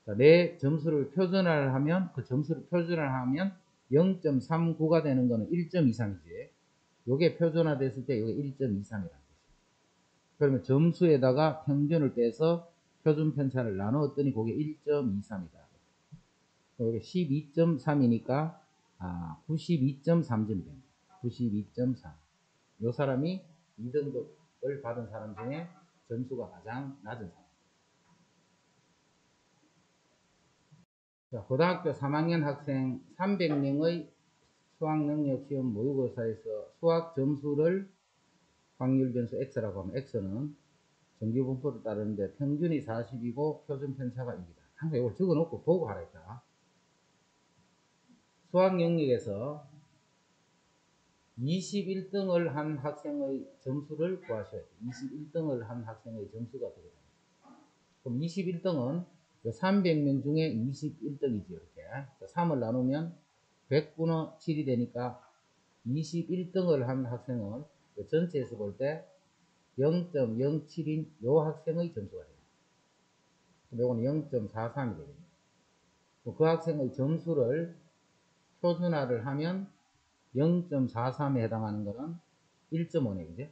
자, 내 점수를 표준화를 하면, 그 점수를 표준화를 하면 0.39가 되는 거는 1.23이지. 요게 표준화됐을 때 요게 1.23이라는 거죠. 그러면 점수에다가 평균을 빼서 표준 편차를 나누었더니 그게 1.23이다. 요게 12.3이니까 92.3점이 됩니다. 92.3. 요 사람이 2등급을 받은 사람 중에 점수가 가장 낮은 사람. 자, 고등학교 3학년 학생 300명의 수학능력시험 모의고사에서 수학 점수를 확률 변수 x라고 하면 x는 정규분포를 따르는데 평균이 40이고 표준 편차가 1이다. 항상 이걸 적어놓고 보고 하라 했다. 수학 영역에서 21등을 한 학생의 점수를 구하셔야 돼요. 21등을 한 학생의 점수가 되거든요. 그럼 21등은 300명 중에 21등이죠. 이렇게. 3을 나누면 100분의 7이 되니까 21등을 한 학생은 전체에서 볼 때 0.07인 이 학생의 점수가 돼요. 그럼 이거는 0.43이 되겠네요. 그 학생의 점수를 표준화를 하면 0.43에 해당하는 것은 1.5네, 그죠?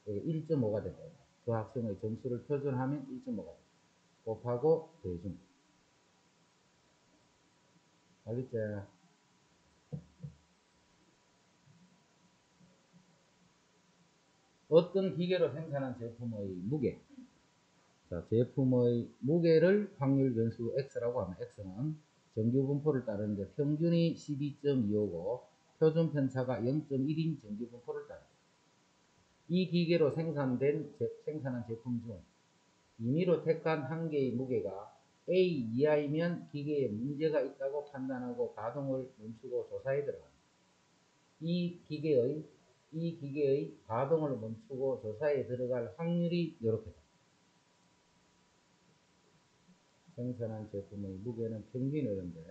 여기 1.5가 된다. 그 학생의 점수를 표준하면 1.5가 된다. 곱하고 더해줍니다. 알겠지? 어떤 기계로 생산한 제품의 무게. 자, 제품의 무게를 확률 변수 x라고 하면 x는 정규 분포를 따르는데 평균이 12.25고 표준 편차가 0.1인 정규 분포를 따릅니다. 이 기계로 생산한 제품 중 임의로 택한 한 개의 무게가 A 이하이면 기계에 문제가 있다고 판단하고 가동을 멈추고 조사에 들어갑니다. 이 기계의 가동을 멈추고 조사에 들어갈 확률이 이렇게 됩니다. 생산한 제품의 무게는 평균이 이런데,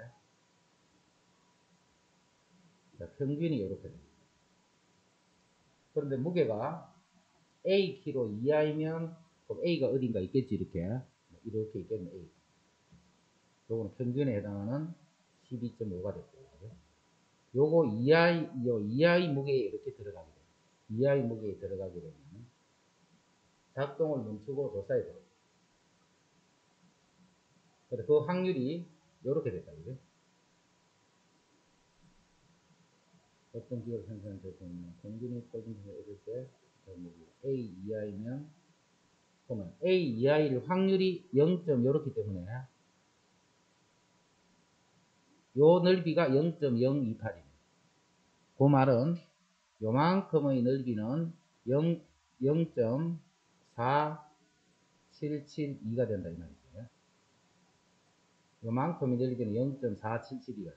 평균이 이렇게 됩니다. 그런데 무게가 Akg 이하이면, 그럼 A가 어딘가 있겠지, 이렇게 있겠네, A. 요거는 평균에 해당하는 12.5가 됐고요. 요거 이하의 무게에 이렇게 들어가게 돼요. 이하의 무게에 들어가게 되면 작동을 멈추고 조사에 들어가요. 그래서 그 확률이 이렇게 됐다, 그죠? 어떤 기업 생산 제품은 평균이 표준에서 얻을 때 A 이하이면, 그러면 A 이하일 확률이 0. 이렇기 때문에 요 넓이가 0.028이에요. 그 말은 요만큼의 넓이는 0.4772가 된다 이 말이죠. 요만큼의 넓이는 0.477이가 돼요.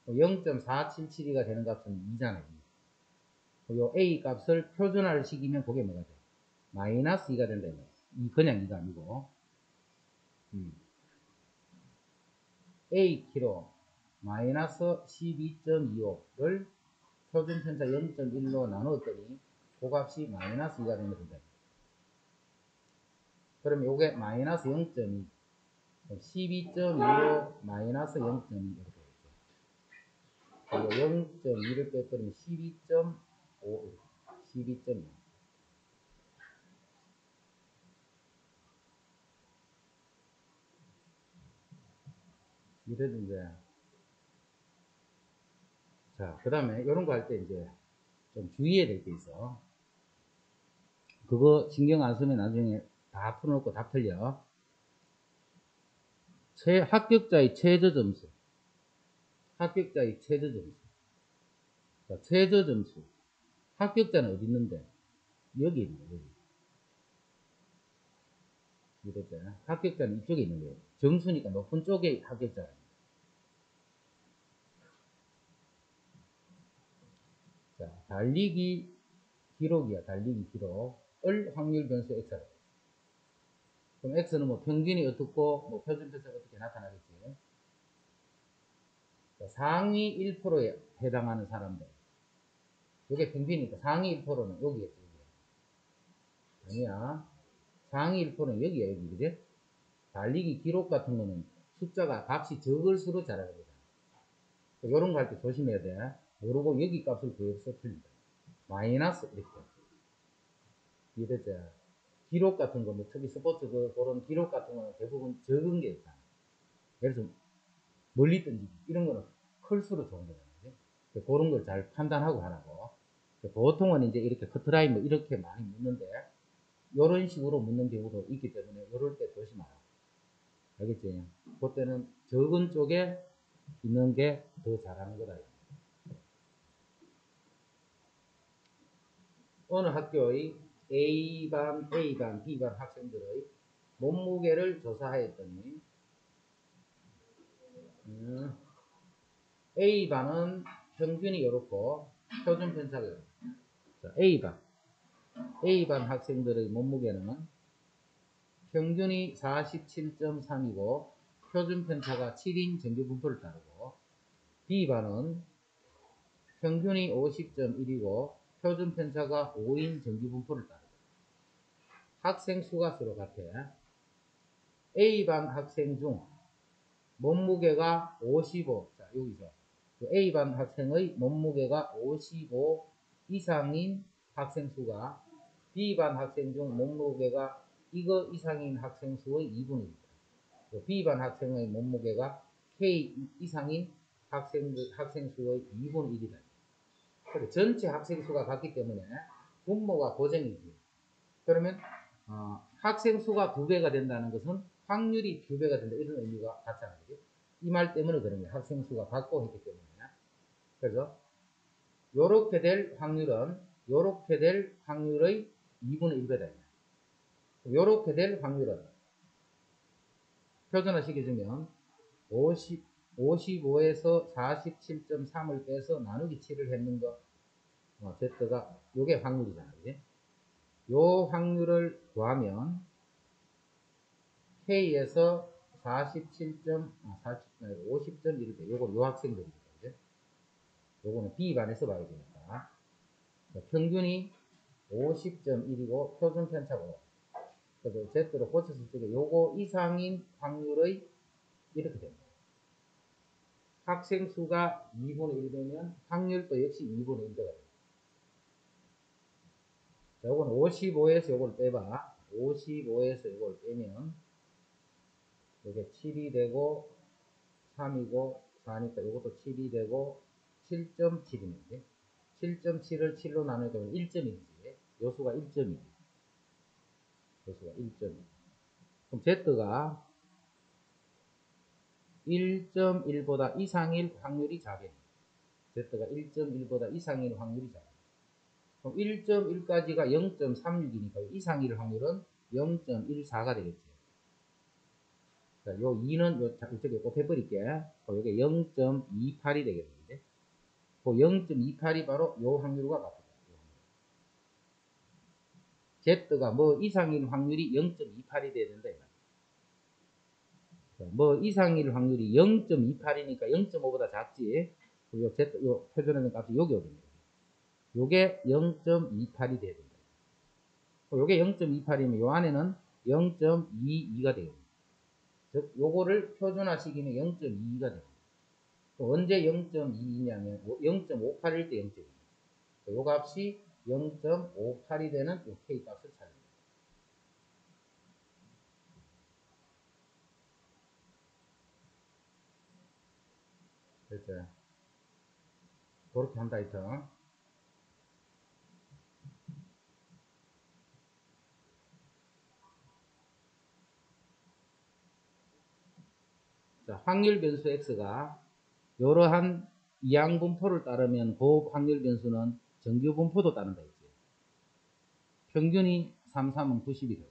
0.477이가 되는 값은 2잖아요. 요 A 값을 표준화를 시키면 그게 뭐가 돼요? 마이너스 2가 된다. 그냥 2가 아니고 A키로 마이너스 12.25를 표준편차 0.1로 나누었더니 그 값이 마이너스 2가 되면 된다. 그럼 요게 마이너스 0.2 12.25 마이너스 0.2 이렇게 되겠죠. 0.2를 빼버리면 12.5 12.2 이래도 이제, 자, 그 다음에 이런 거 할 때 이제 좀 주의해야 될 게 있어. 그거 신경 안 쓰면 나중에 다 풀어놓고 다 틀려. 합격자의 최저 점수. 합격자의 최저 점수. 자, 최저 점수. 합격자는 어디 있는데? 여기 있는 거예요, 여기. 이랬잖아. 합격자는 이쪽에 있는 거예요. 점수니까 높은 쪽에 합격자가 있는 거예요. 자, 달리기 기록이야, 달리기 기록을 확률 변수 x라고. 그럼 x는 뭐 평균이 어떻고, 뭐 표준편차가 어떻게 나타나겠지. 자, 상위 1%에 해당하는 사람들. 이게 평균이니까 상위 1%는 여기겠지, 여기. 아니야. 상위 1%는 여기야, 여기. 그지? 달리기 기록 같은 거는 숫자가 값이 적을수록 잘하는 거잖아. 요런 거 할 때 조심해야 돼. 모르고 여기 값을 구해서 틀린다. 마이너스 이렇게. 이해됐지? 기록 같은 거, 뭐 특히 스포츠 그런 기록 같은 거는 대부분 적은 게 있잖아. 예를 들어서 멀리 던지기 이런 거는 클수록 좋은 거잖아. 그런 걸 잘 판단하고 하라고. 보통은 이제 이렇게 커트라인 뭐 이렇게 많이 묻는데 이런 식으로 묻는 경우도 있기 때문에 이럴 때 조심하라. 알겠지? 그때는 적은 쪽에 있는 게 더 잘하는 거다. 어느 학교의 A반, B반 학생들의 몸무게를 조사하였더니 A반은 평균이 이렇고 표준 편차가 자, A반 학생들의 몸무게는 평균이 47.3이고 표준 편차가 7인 정규 분포를 따르고 B반은 평균이 50.1이고 표준 편차가 5인 정규 분포를 따르고 학생 수가 서로 같아. A반 학생 중 몸무게가 55, 자, 여기서 A반 학생의 몸무게가 55 이상인 학생 수가 B반 학생 중 몸무게가 이거 이상인 학생 수의 2분의 1. B반 학생의 몸무게가 K 이상인 학생 수의 2분의 1이다. 전체 학생 수가 같기 때문에 분모가 고정이지. 그러면 학생 수가 2배가 된다는 것은 확률이 2배가 된다 이런 의미가 같잖아요. 이 말 때문에 그런 거예요. 학생 수가 같고 했기 때문에. 그래서 요렇게 될 확률은 요렇게 될 확률의 2분의 1배다. 요렇게 될 확률은 표준화 시켜주면 55에서 47.3을 빼서 나누기 7을 했는 거 Z가 요게 확률이잖아요. 그치? 요 확률을 구하면 K에서 50.1을 돼. 요거 요 학생들입니다. 그치? 요거는 B반에서 봐야 되니까. 평균이 50.1이고 표준 편차고 그래서 Z로 고쳤을 때 요거 이상인 확률의 이렇게 됩니다. 학생 수가 2분의 1 되면 확률도 역시 2분의 1가 됩니다. 자, 요거는 55에서 요걸 빼봐. 55에서 요걸 빼면 이게 7이 되고 3이고 4니까 요것도 7이 되고 7.7이네. 7.7을 7로 나누니까 1점이지. 요수가 1점이지. 요수가 1점. 그럼 Z가 1.1보다 이상일 확률이 작아요. Z가 1.1보다 이상일 확률이 작아요. 그럼 1.1까지가 0.36이니까 이상일 확률은 0.14가 되겠죠. 자, 요 2는 이쪽에 곱해버릴게. 요게 0.28이 되겠는데. 그 0.28이 바로 요 확률과 같아요. Z가 뭐 이상일 확률이 0.28이 돼야 된다. 뭐 이상일 확률이 0.28이니까 0.5보다 작지. 요 Z, 요 표준하는 값이 여기 오거든요. 요게 0.28이 돼야 된다. 요게 0.28이면 요 안에는 0.22가 되거든요. 즉, 요거를 표준화시키면 0.22가 됩니다. 언제 0.22냐면 0.58일 때 0.2. 요 값이 0.58이 되는 요 K 값을 찾습니다. 그렇죠. 그렇게 한다 했죠. 자, 확률 변수 X가 이러한 이항 분포를 따르면 그 확률 변수는 정규 분포도 따른다 했죠. 평균이 33은 90이 되고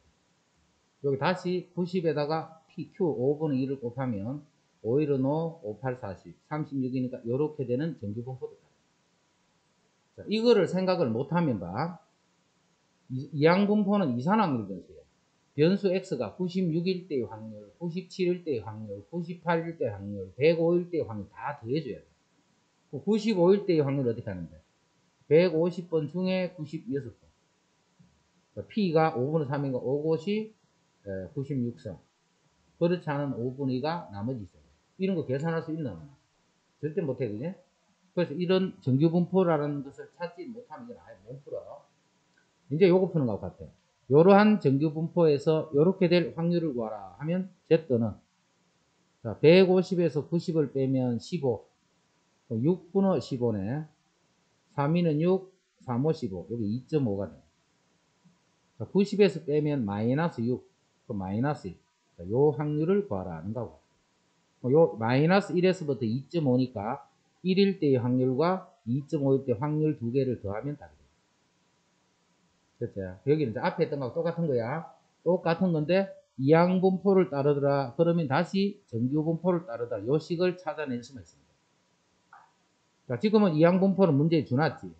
여기 다시 90에다가 PQ 5분의 1을 곱하면 5일은 5, 58, 40, 36이니까 이렇게 되는 정규 분포도 따른다. 자, 이거를 생각을 못하면 봐. 이항 분포는 이산 확률 변수예요. 변수 X가 96일 때의 확률, 97일 때의 확률, 98일 때의 확률, 105일 때의 확률 다 더해줘야 돼. 95일 때의 확률 어떻게 하는데? 150번 중에 96번. P가 5분의 3이니까 5곳이 96성. 그렇지 않은 5분의 2가 나머지 있어요. 이런 거 계산할 수 있나? 절대 못해, 그지? 그래서 이런 정규분포라는 것을 찾지 못하면 이건 아예 못 풀어. 이제 요거 푸는 것 같아. 이러한 정규분포에서 이렇게 될 확률을 구하라 하면 Z는 자, 150에서 90을 빼면 15, 6분의 15네. 3위는 6, 3호 15, 여기 2.5가 돼. 자, 90에서 빼면 마이너스 6, 그 마이너스 1. 자, 요 확률을 구하라 하는 거고. 요 마이너스 1에서부터 2.5니까 1일 때의 확률과 2.5일 때 확률 두 개를 더하면 답이 돼. 됐죠? 여기는 이제 앞에 했던 거하고 똑같은 거야. 똑같은 건데 이항분포를 따르더라. 그러면 다시 정규분포를 따르더라. 요 식을 찾아낼 수가 있습니다. 자, 지금은 이항분포는 문제에 주놨지.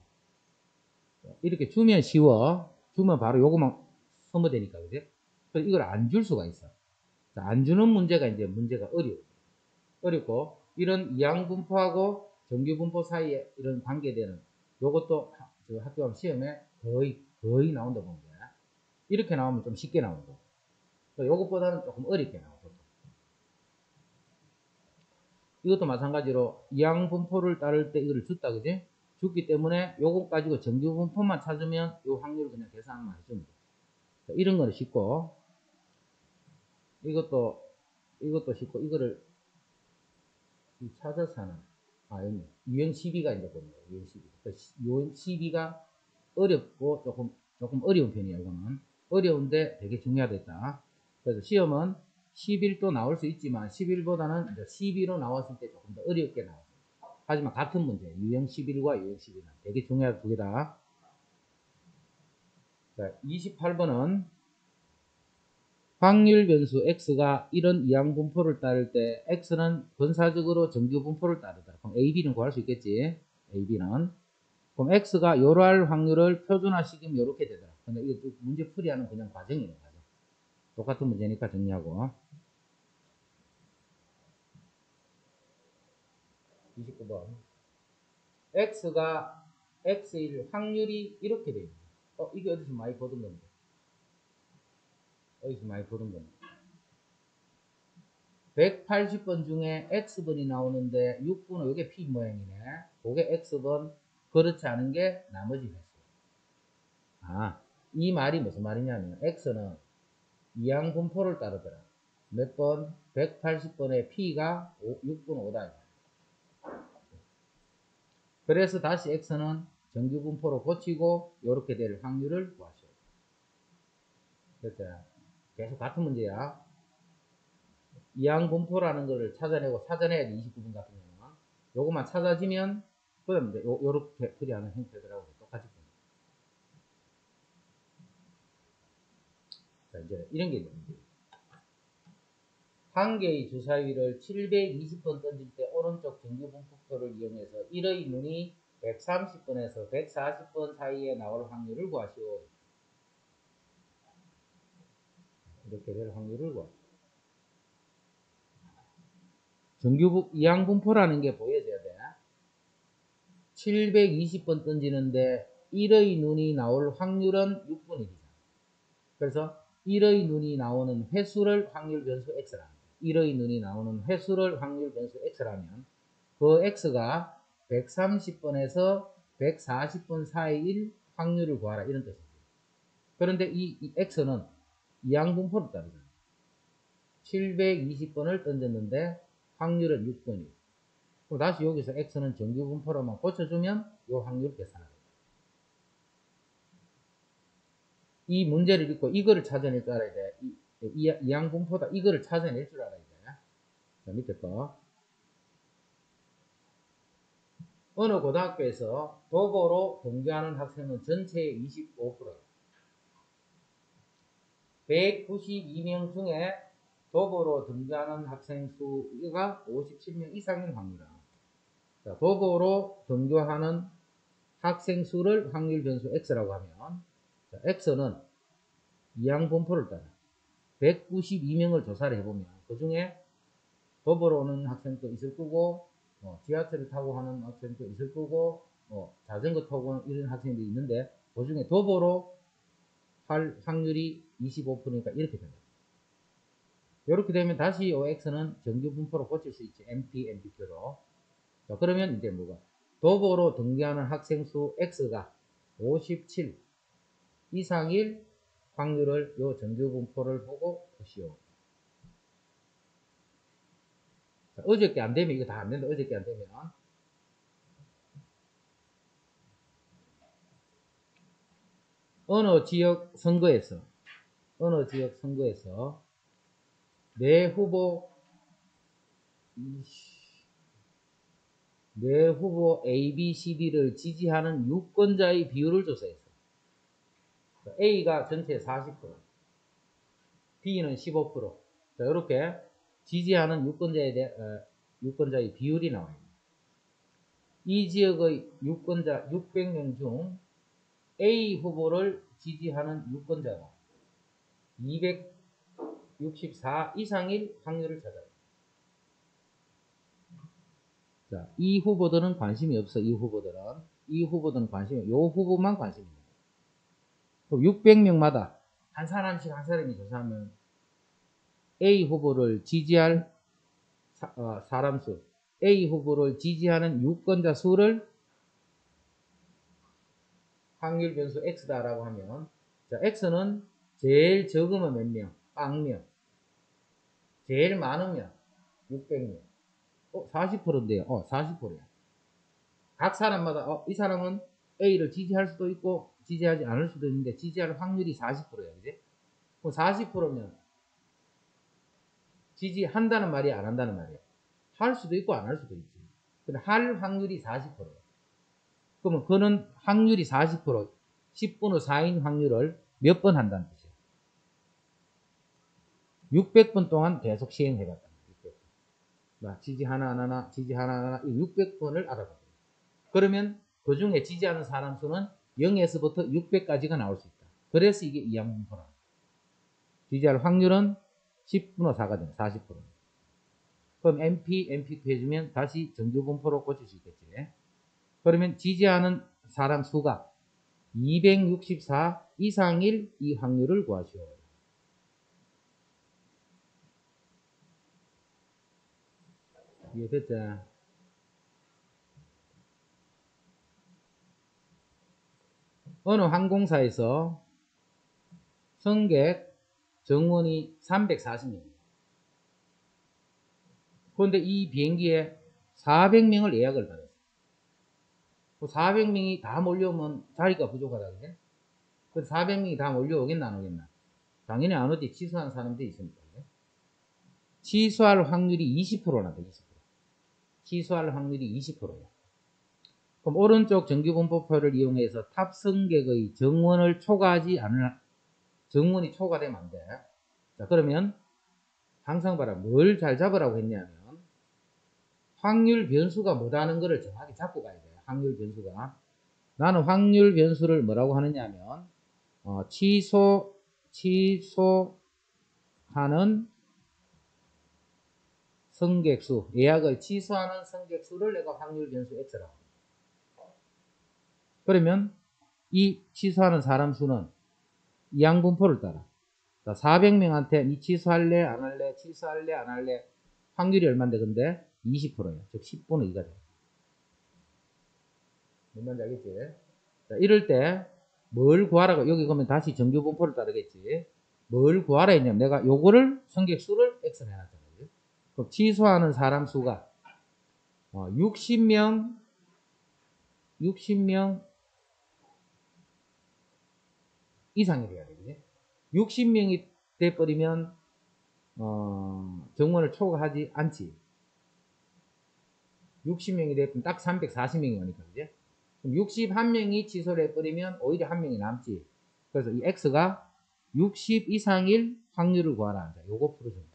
이렇게 주면 쉬워. 주면 바로 요거만 쓰면 되니까, 그지? 그래서 이걸 안 줄 수가 있어. 자, 안 주는 문제가 이제 문제가 어렵고, 이런 이항분포하고 정규분포 사이에 이런 관계되는 요것도 학교 시험에 거의 나온다 보는 거야. 이렇게 나오면 좀 쉽게 나오고, 요것보다는 조금 어렵게 나오고. 이것도 마찬가지로 이항분포를 따를 때 이거를 줬다, 그지? 줬기 때문에 요것 가지고 정규분포만 찾으면 요 확률을 그냥 계산만 해주면 돼. 이런 거는 쉽고, 이것도 쉽고, 이거를 찾아서 하는, 여기 유형 12가 이제 보는 거예요. 유형 12. 유형 12가 어렵고 조금 어려운 편이에요. 이거는 어려운데 되게 중요하겠다. 그래서 시험은 11도 나올 수 있지만 11보다는 12로 나왔을 때 조금 더 어렵게 나와요. 하지만 같은 문제, 유형 11과 유형 12는 되게 중요한 두 개다. 자, 28번은 확률 변수 x가 이런 이항분포를 따를 때 x는 분사적으로 정규분포를 따르다. 그럼 a, b는 구할 수 있겠지. a, b는. 그럼 x가 요럴 확률을 표준화시키면 이렇게 되더라. 근데 이거 문제 풀이하는 그냥 과정이에요. 과정. 똑같은 문제니까 정리하고. 29번. x가 x일 확률이 이렇게 돼요. 이게 어디서 많이 보던 건데. 어디서 많이 보던 건데. 180번 중에 x번이 나오는데 6번은 이게 p 모양이네. 그게 x번. 그렇지 않은 게 나머지 횟수. 이 말이 무슨 말이냐면 x는 이항분포를 따르더라. 몇 번? 180번의 p가 6분 5다. 그래서 다시 x는 정규분포로 고치고 이렇게 될 확률을 구하시오. 됐죠? 계속 같은 문제야. 이항분포라는 거를 찾아내고 찾아내야지. 29분 같은 경우는 요것만 찾아지면 그다음 이제 요렇게 풀이하는 형태들하고 똑같이 봅니다. 자, 이제 이런 게 있는데 한 개의 주사위를 720번 던질 때 오른쪽 정규분포표를 이용해서 1의 눈이 130번에서 140번 사이에 나올 확률을 구하시오. 이렇게 될 확률을 구하시오. 이항분포라는 게 보여져야 돼. 720번 던지는데 1의 눈이 나올 확률은 6분의 1이잖아. 그래서 1의 눈이 나오는 횟수를 확률 변수 x라는 거야. 1의 눈이 나오는 횟수를 확률 변수 x라면 그 x가 130번에서 140번 사이일 확률을 구하라 이런 뜻이지. 그런데 이 x는 이항분포를 따르잖아. 720번을 던졌는데 확률은 6번이고 다시 여기서 x는 정규분포로만 고쳐주면 이 확률 계산하게 돼. 이 문제를 읽고 이거를 찾아낼 줄 알아야 돼. 이항분포다 이거를 찾아낼 줄 알아야 돼. 자, 밑에 거. 어느 고등학교에서 도보로 등교하는 학생은 전체의 25%예요. 192명 중에 도보로 등교하는 학생 수가 57명 이상인 확률이다. 자, 도보로 등교하는 학생 수를 확률 변수 x라고 하면 자, x는 이항분포를 따라 192명을 조사를 해보면 그 중에 도보로 오는 학생도 있을 거고 지하철을 타고 하는 학생도 있을 거고 자전거 타고 이런 학생들이 있는데 그 중에 도보로 확률이 25%니까 이렇게 된다. 이렇게 되면 다시 OX는 정규 분포로 고칠 수 있지. MP, MPQ로. 자, 그러면 이제 뭐가? 도보로 등기하는 학생 수 X가 57 이상일 확률을 요 정규 분포를 보고 보시오. 자, 어저께 안 되면 이거 다 안 된다. 어저께 안 되면. 어느 지역 선거에서 내 후보 A, B, C, D를 지지하는 유권자의 비율을 조사했어. A가 전체 40%, B는 15%. 자, 이렇게 지지하는 유권자의 비율이 나와요. 이 지역의 유권자 600명 중 A 후보를 지지하는 유권자가 264 이상일 확률을 찾아요. 자, 이 후보들은 관심이 없어. 이 후보들은 관심이 없어. 요 후보만 관심이 있는 거예요. 600명마다 한 사람씩 한 사람이 조사하면 A 후보를 지지할 사람 수, A 후보를 지지하는 유권자 수를 확률 변수 X다라고 하면, 자, X는 제일 적으면 몇 명? 0명. 제일 많으면 600명. 40%인데요. 40%야. 각 사람마다 이 사람은 A를 지지할 수도 있고 지지하지 않을 수도 있는데 지지할 확률이 40%야. 그지? 40%면 지지한다는 말이 안 한다는 말이야. 할 수도 있고 안 할 수도 있지. 근데 할 확률이 40%야. 그러면 그는 확률이 40%, 10분의 4인 확률을 몇 번 한다는 뜻이야. 600번 동안 계속 시행해봤다. 600번. 지지 하나 안 하나, 지지 하나 안 하나, 600번을 알아봤다. 그러면 그 중에 지지하는 사람 수는 0에서부터 600까지가 나올 수 있다. 그래서 이게 이항분포라. 지지할 확률은 10분의 4가 되네. 40%. 그럼 MP, MPQ 해주면 다시 정규분포로 고칠 수 있겠지. 그러면 지지하는 사람 수가 264 이상일 이 확률을 구하시오. 이해됐죠? 어느 항공사에서 승객 정원이 340명. 그런데 이 비행기에 400명을 예약을 받았어요. 400명이 다 몰려오면 자리가 부족하다. 그래? 그래서 400명이 다 몰려오겠나 안 오겠나? 당연히 안 오지. 취소한 사람들이 있으니까. 그래? 취소할 확률이 20%나다. 20%. 취소할 확률이 20%야. 그럼 오른쪽 정규분포표를 이용해서 탑승객의 정원을 초과하지 않을, 정원이 초과되면 안 돼. 자, 그러면 항상 봐라. 뭘 잘 잡으라고 했냐면 확률 변수가 뭐다는 거를 정확히 잡고 가야 돼요. 확률 변수가. 나는 확률 변수를 뭐라고 하느냐 하면 취소하는 승객수, 예약을 취소하는 승객수를 내가 확률 변수 X라고 합니다. 그러면 이 취소하는 사람 수는 이항분포를 따라. 400명한테 니 취소할래 안 할래 취소할래 안 할래 확률이 얼마인데 근데 20%예요. 즉 10분의 2가 돼요. 뭔 말인지 알겠지? 자, 이럴 때 뭘 구하라고, 여기 보면 다시 정규분포를 따르겠지. 뭘 구하라 했냐면 내가 요거를 승객 수를 X로 해놨잖아요. 그럼 취소하는 사람 수가 60명 이상이 돼야 되겠지. 60명이 돼버리면 정원을 초과하지 않지. 60명이 됐으면 딱 340명이 오니까, 그지? 그럼 61명이 취소를 해버리면 오히려 한 명이 남지. 그래서 이 X가 60 이상일 확률을 구하라. 요거 풀어주면 돼.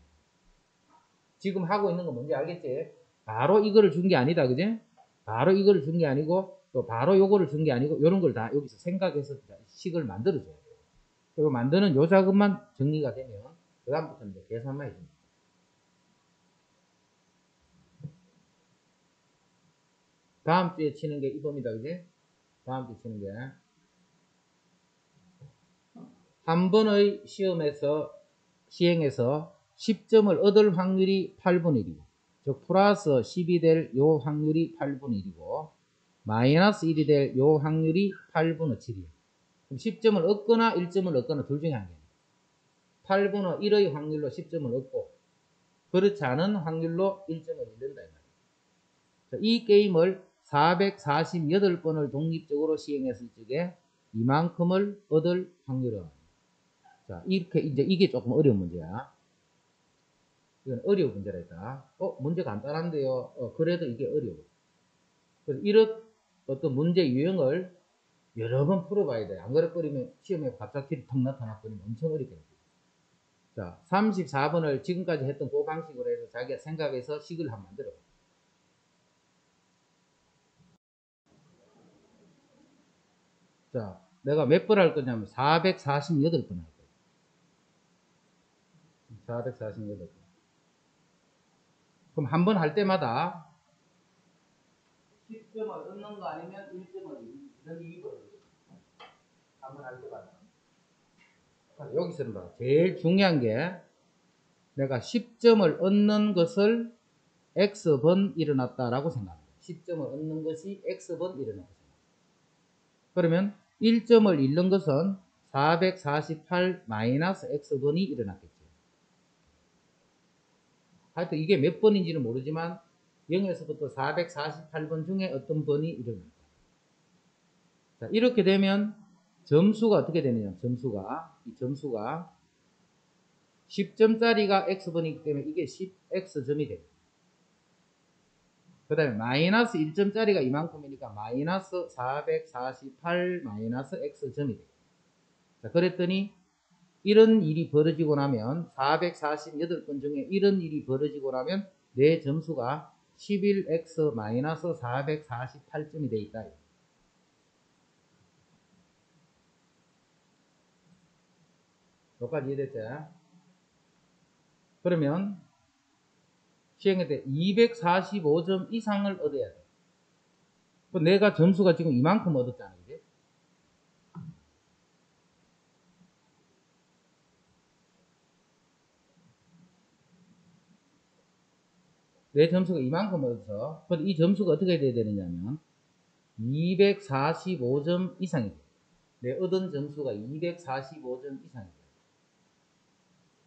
지금 하고 있는 거 뭔지 알겠지? 바로 이거를 준 게 아니다, 그지? 바로 이거를 준 게 아니고, 또 바로 요거를 준 게 아니고, 요런 걸 다 여기서 생각해서 식을 만들어줘야 돼. 그리고 만드는 요 작업만 정리가 되면, 그다음부터는 이제 계산만 해줍니다. 다음 주에 치는 게 이겁니다, 그지? 다음 주에 치는 게. 한 번의 시행에서 10점을 얻을 확률이 8분의 1이고, 즉 플러스 10이 될 요 확률이 8분의 1이고 마이너스 1이 될 요 확률이 8분의 7이에요. 그럼 10점을 얻거나 1점을 얻거나 둘 중에 한 개예요. 8분의 1의 확률로 10점을 얻고 그렇지 않은 확률로 1점을 잃는다. 이 게임을 448번을 독립적으로 시행했을 적에 이만큼을 얻을 확률은, 자, 이렇게 이제 이게 조금 어려운 문제야. 이건 어려운 문제라 했다. 문제 간단한데요. 그래도 이게 어려워. 그래서 이런 어떤 문제 유형을 여러 번 풀어봐야 돼. 안 그래버리면 시험에 갑자기 턱 나타나버리면 엄청 어렵게 됩니다. 자, 34번을 지금까지 했던 그 방식으로 해서 자기가 생각해서 식을 한번 만들어. 자, 내가 몇 번 할 거냐면 448번 할 거예요. 448번. 그럼 한 번 할 때마다 10점을 얻는 거 아니면 1점을 이런 이익을 한 번 할 때마다. 여기서는 봐. 제일 중요한 게 내가 10점을 얻는 것을 X번 일어났다라고 생각합니다. 10점을 얻는 것이 X번 일어났다. 그러면 1점을 잃는 것은 448 마이너스 X번이 일어났겠죠. 하여튼 이게 몇 번인지는 모르지만 0에서부터 448번 중에 어떤 번이 일어납니다. 자, 이렇게 되면 점수가 어떻게 되느냐. 이 점수가 10점짜리가 X번이기 때문에 이게 10X점이 됩니다. 그 다음에 마이너스 1점짜리가 이만큼이니까 마이너스 448 마이너스 X점이 돼요. 자, 그랬더니 이런 일이 벌어지고 나면 448번 중에 이런 일이 벌어지고 나면 내 점수가 11X 마이너스 448점이 되어 있다. 여기까지 이해됐죠? 그러면 시행할 때 245점 이상을 얻어야 돼. 내가 점수가 지금 이만큼 얻었잖아. 그지? 내 점수가 이만큼 얻어서 이 점수가 어떻게 돼야 되느냐면 245점 이상이 돼. 내 얻은 점수가 245점 이상이 돼.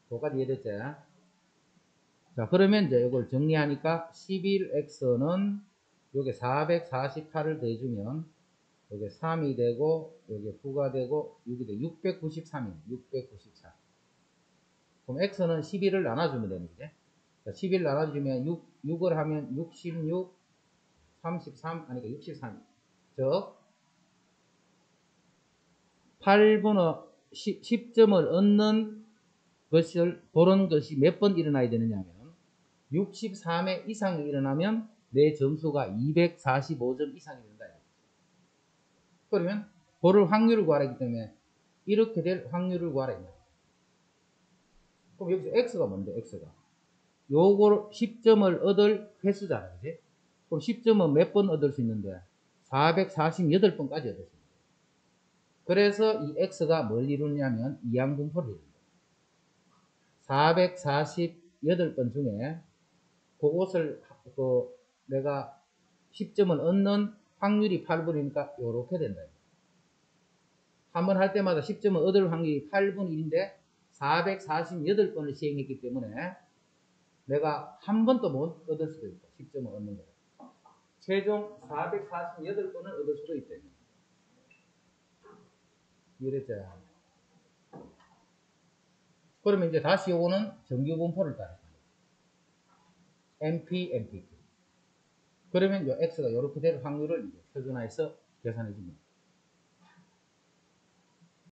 그거까지 이해됐죠? 자, 그러면 이제 이걸 정리하니까 11x는 요게 448을 더해주면 요게 3이 되고 요게 9가 되고 6이 되고 693이에요. 694. 그럼 x는 11을 나눠주면 되는 거죠. 자, 11 나눠주면 6을 하면 66, 33, 아니 63. 즉 8분의 10점을 얻는 것을 보는 것이 몇 번 일어나야 되느냐면 63회 이상이 일어나면 내 점수가 245점 이상이 된다. 그러면 고를 확률을 구하기 때문에 이렇게 될 확률을 구하라. 그럼 여기서 x가 뭔데? x가 요걸 10점을 얻을 횟수잖아. 그지? 그럼 10점은 몇 번 얻을 수 있는데 448번까지 얻을 수 있는데, 그래서 이 x가 뭘 이루냐면 이항분포를 이룬다. 448번 중에 그것을 내가 10점을 얻는 확률이 8분이니까 이렇게 된다. 한 번 할 때마다 10점을 얻을 확률이 8분 1인데 448번을 시행했기 때문에 내가 한 번도 못 얻을 수도 있고 10점을 얻는 거예요. 최종 448번을 얻을 수도 있다. 이랬죠. 그러면 이제 다시 요거는 정규 분포를 따라 MP, MPQ. 그러면 요 X가 이렇게 될 확률을 이제 표준화해서 계산해 줍니다.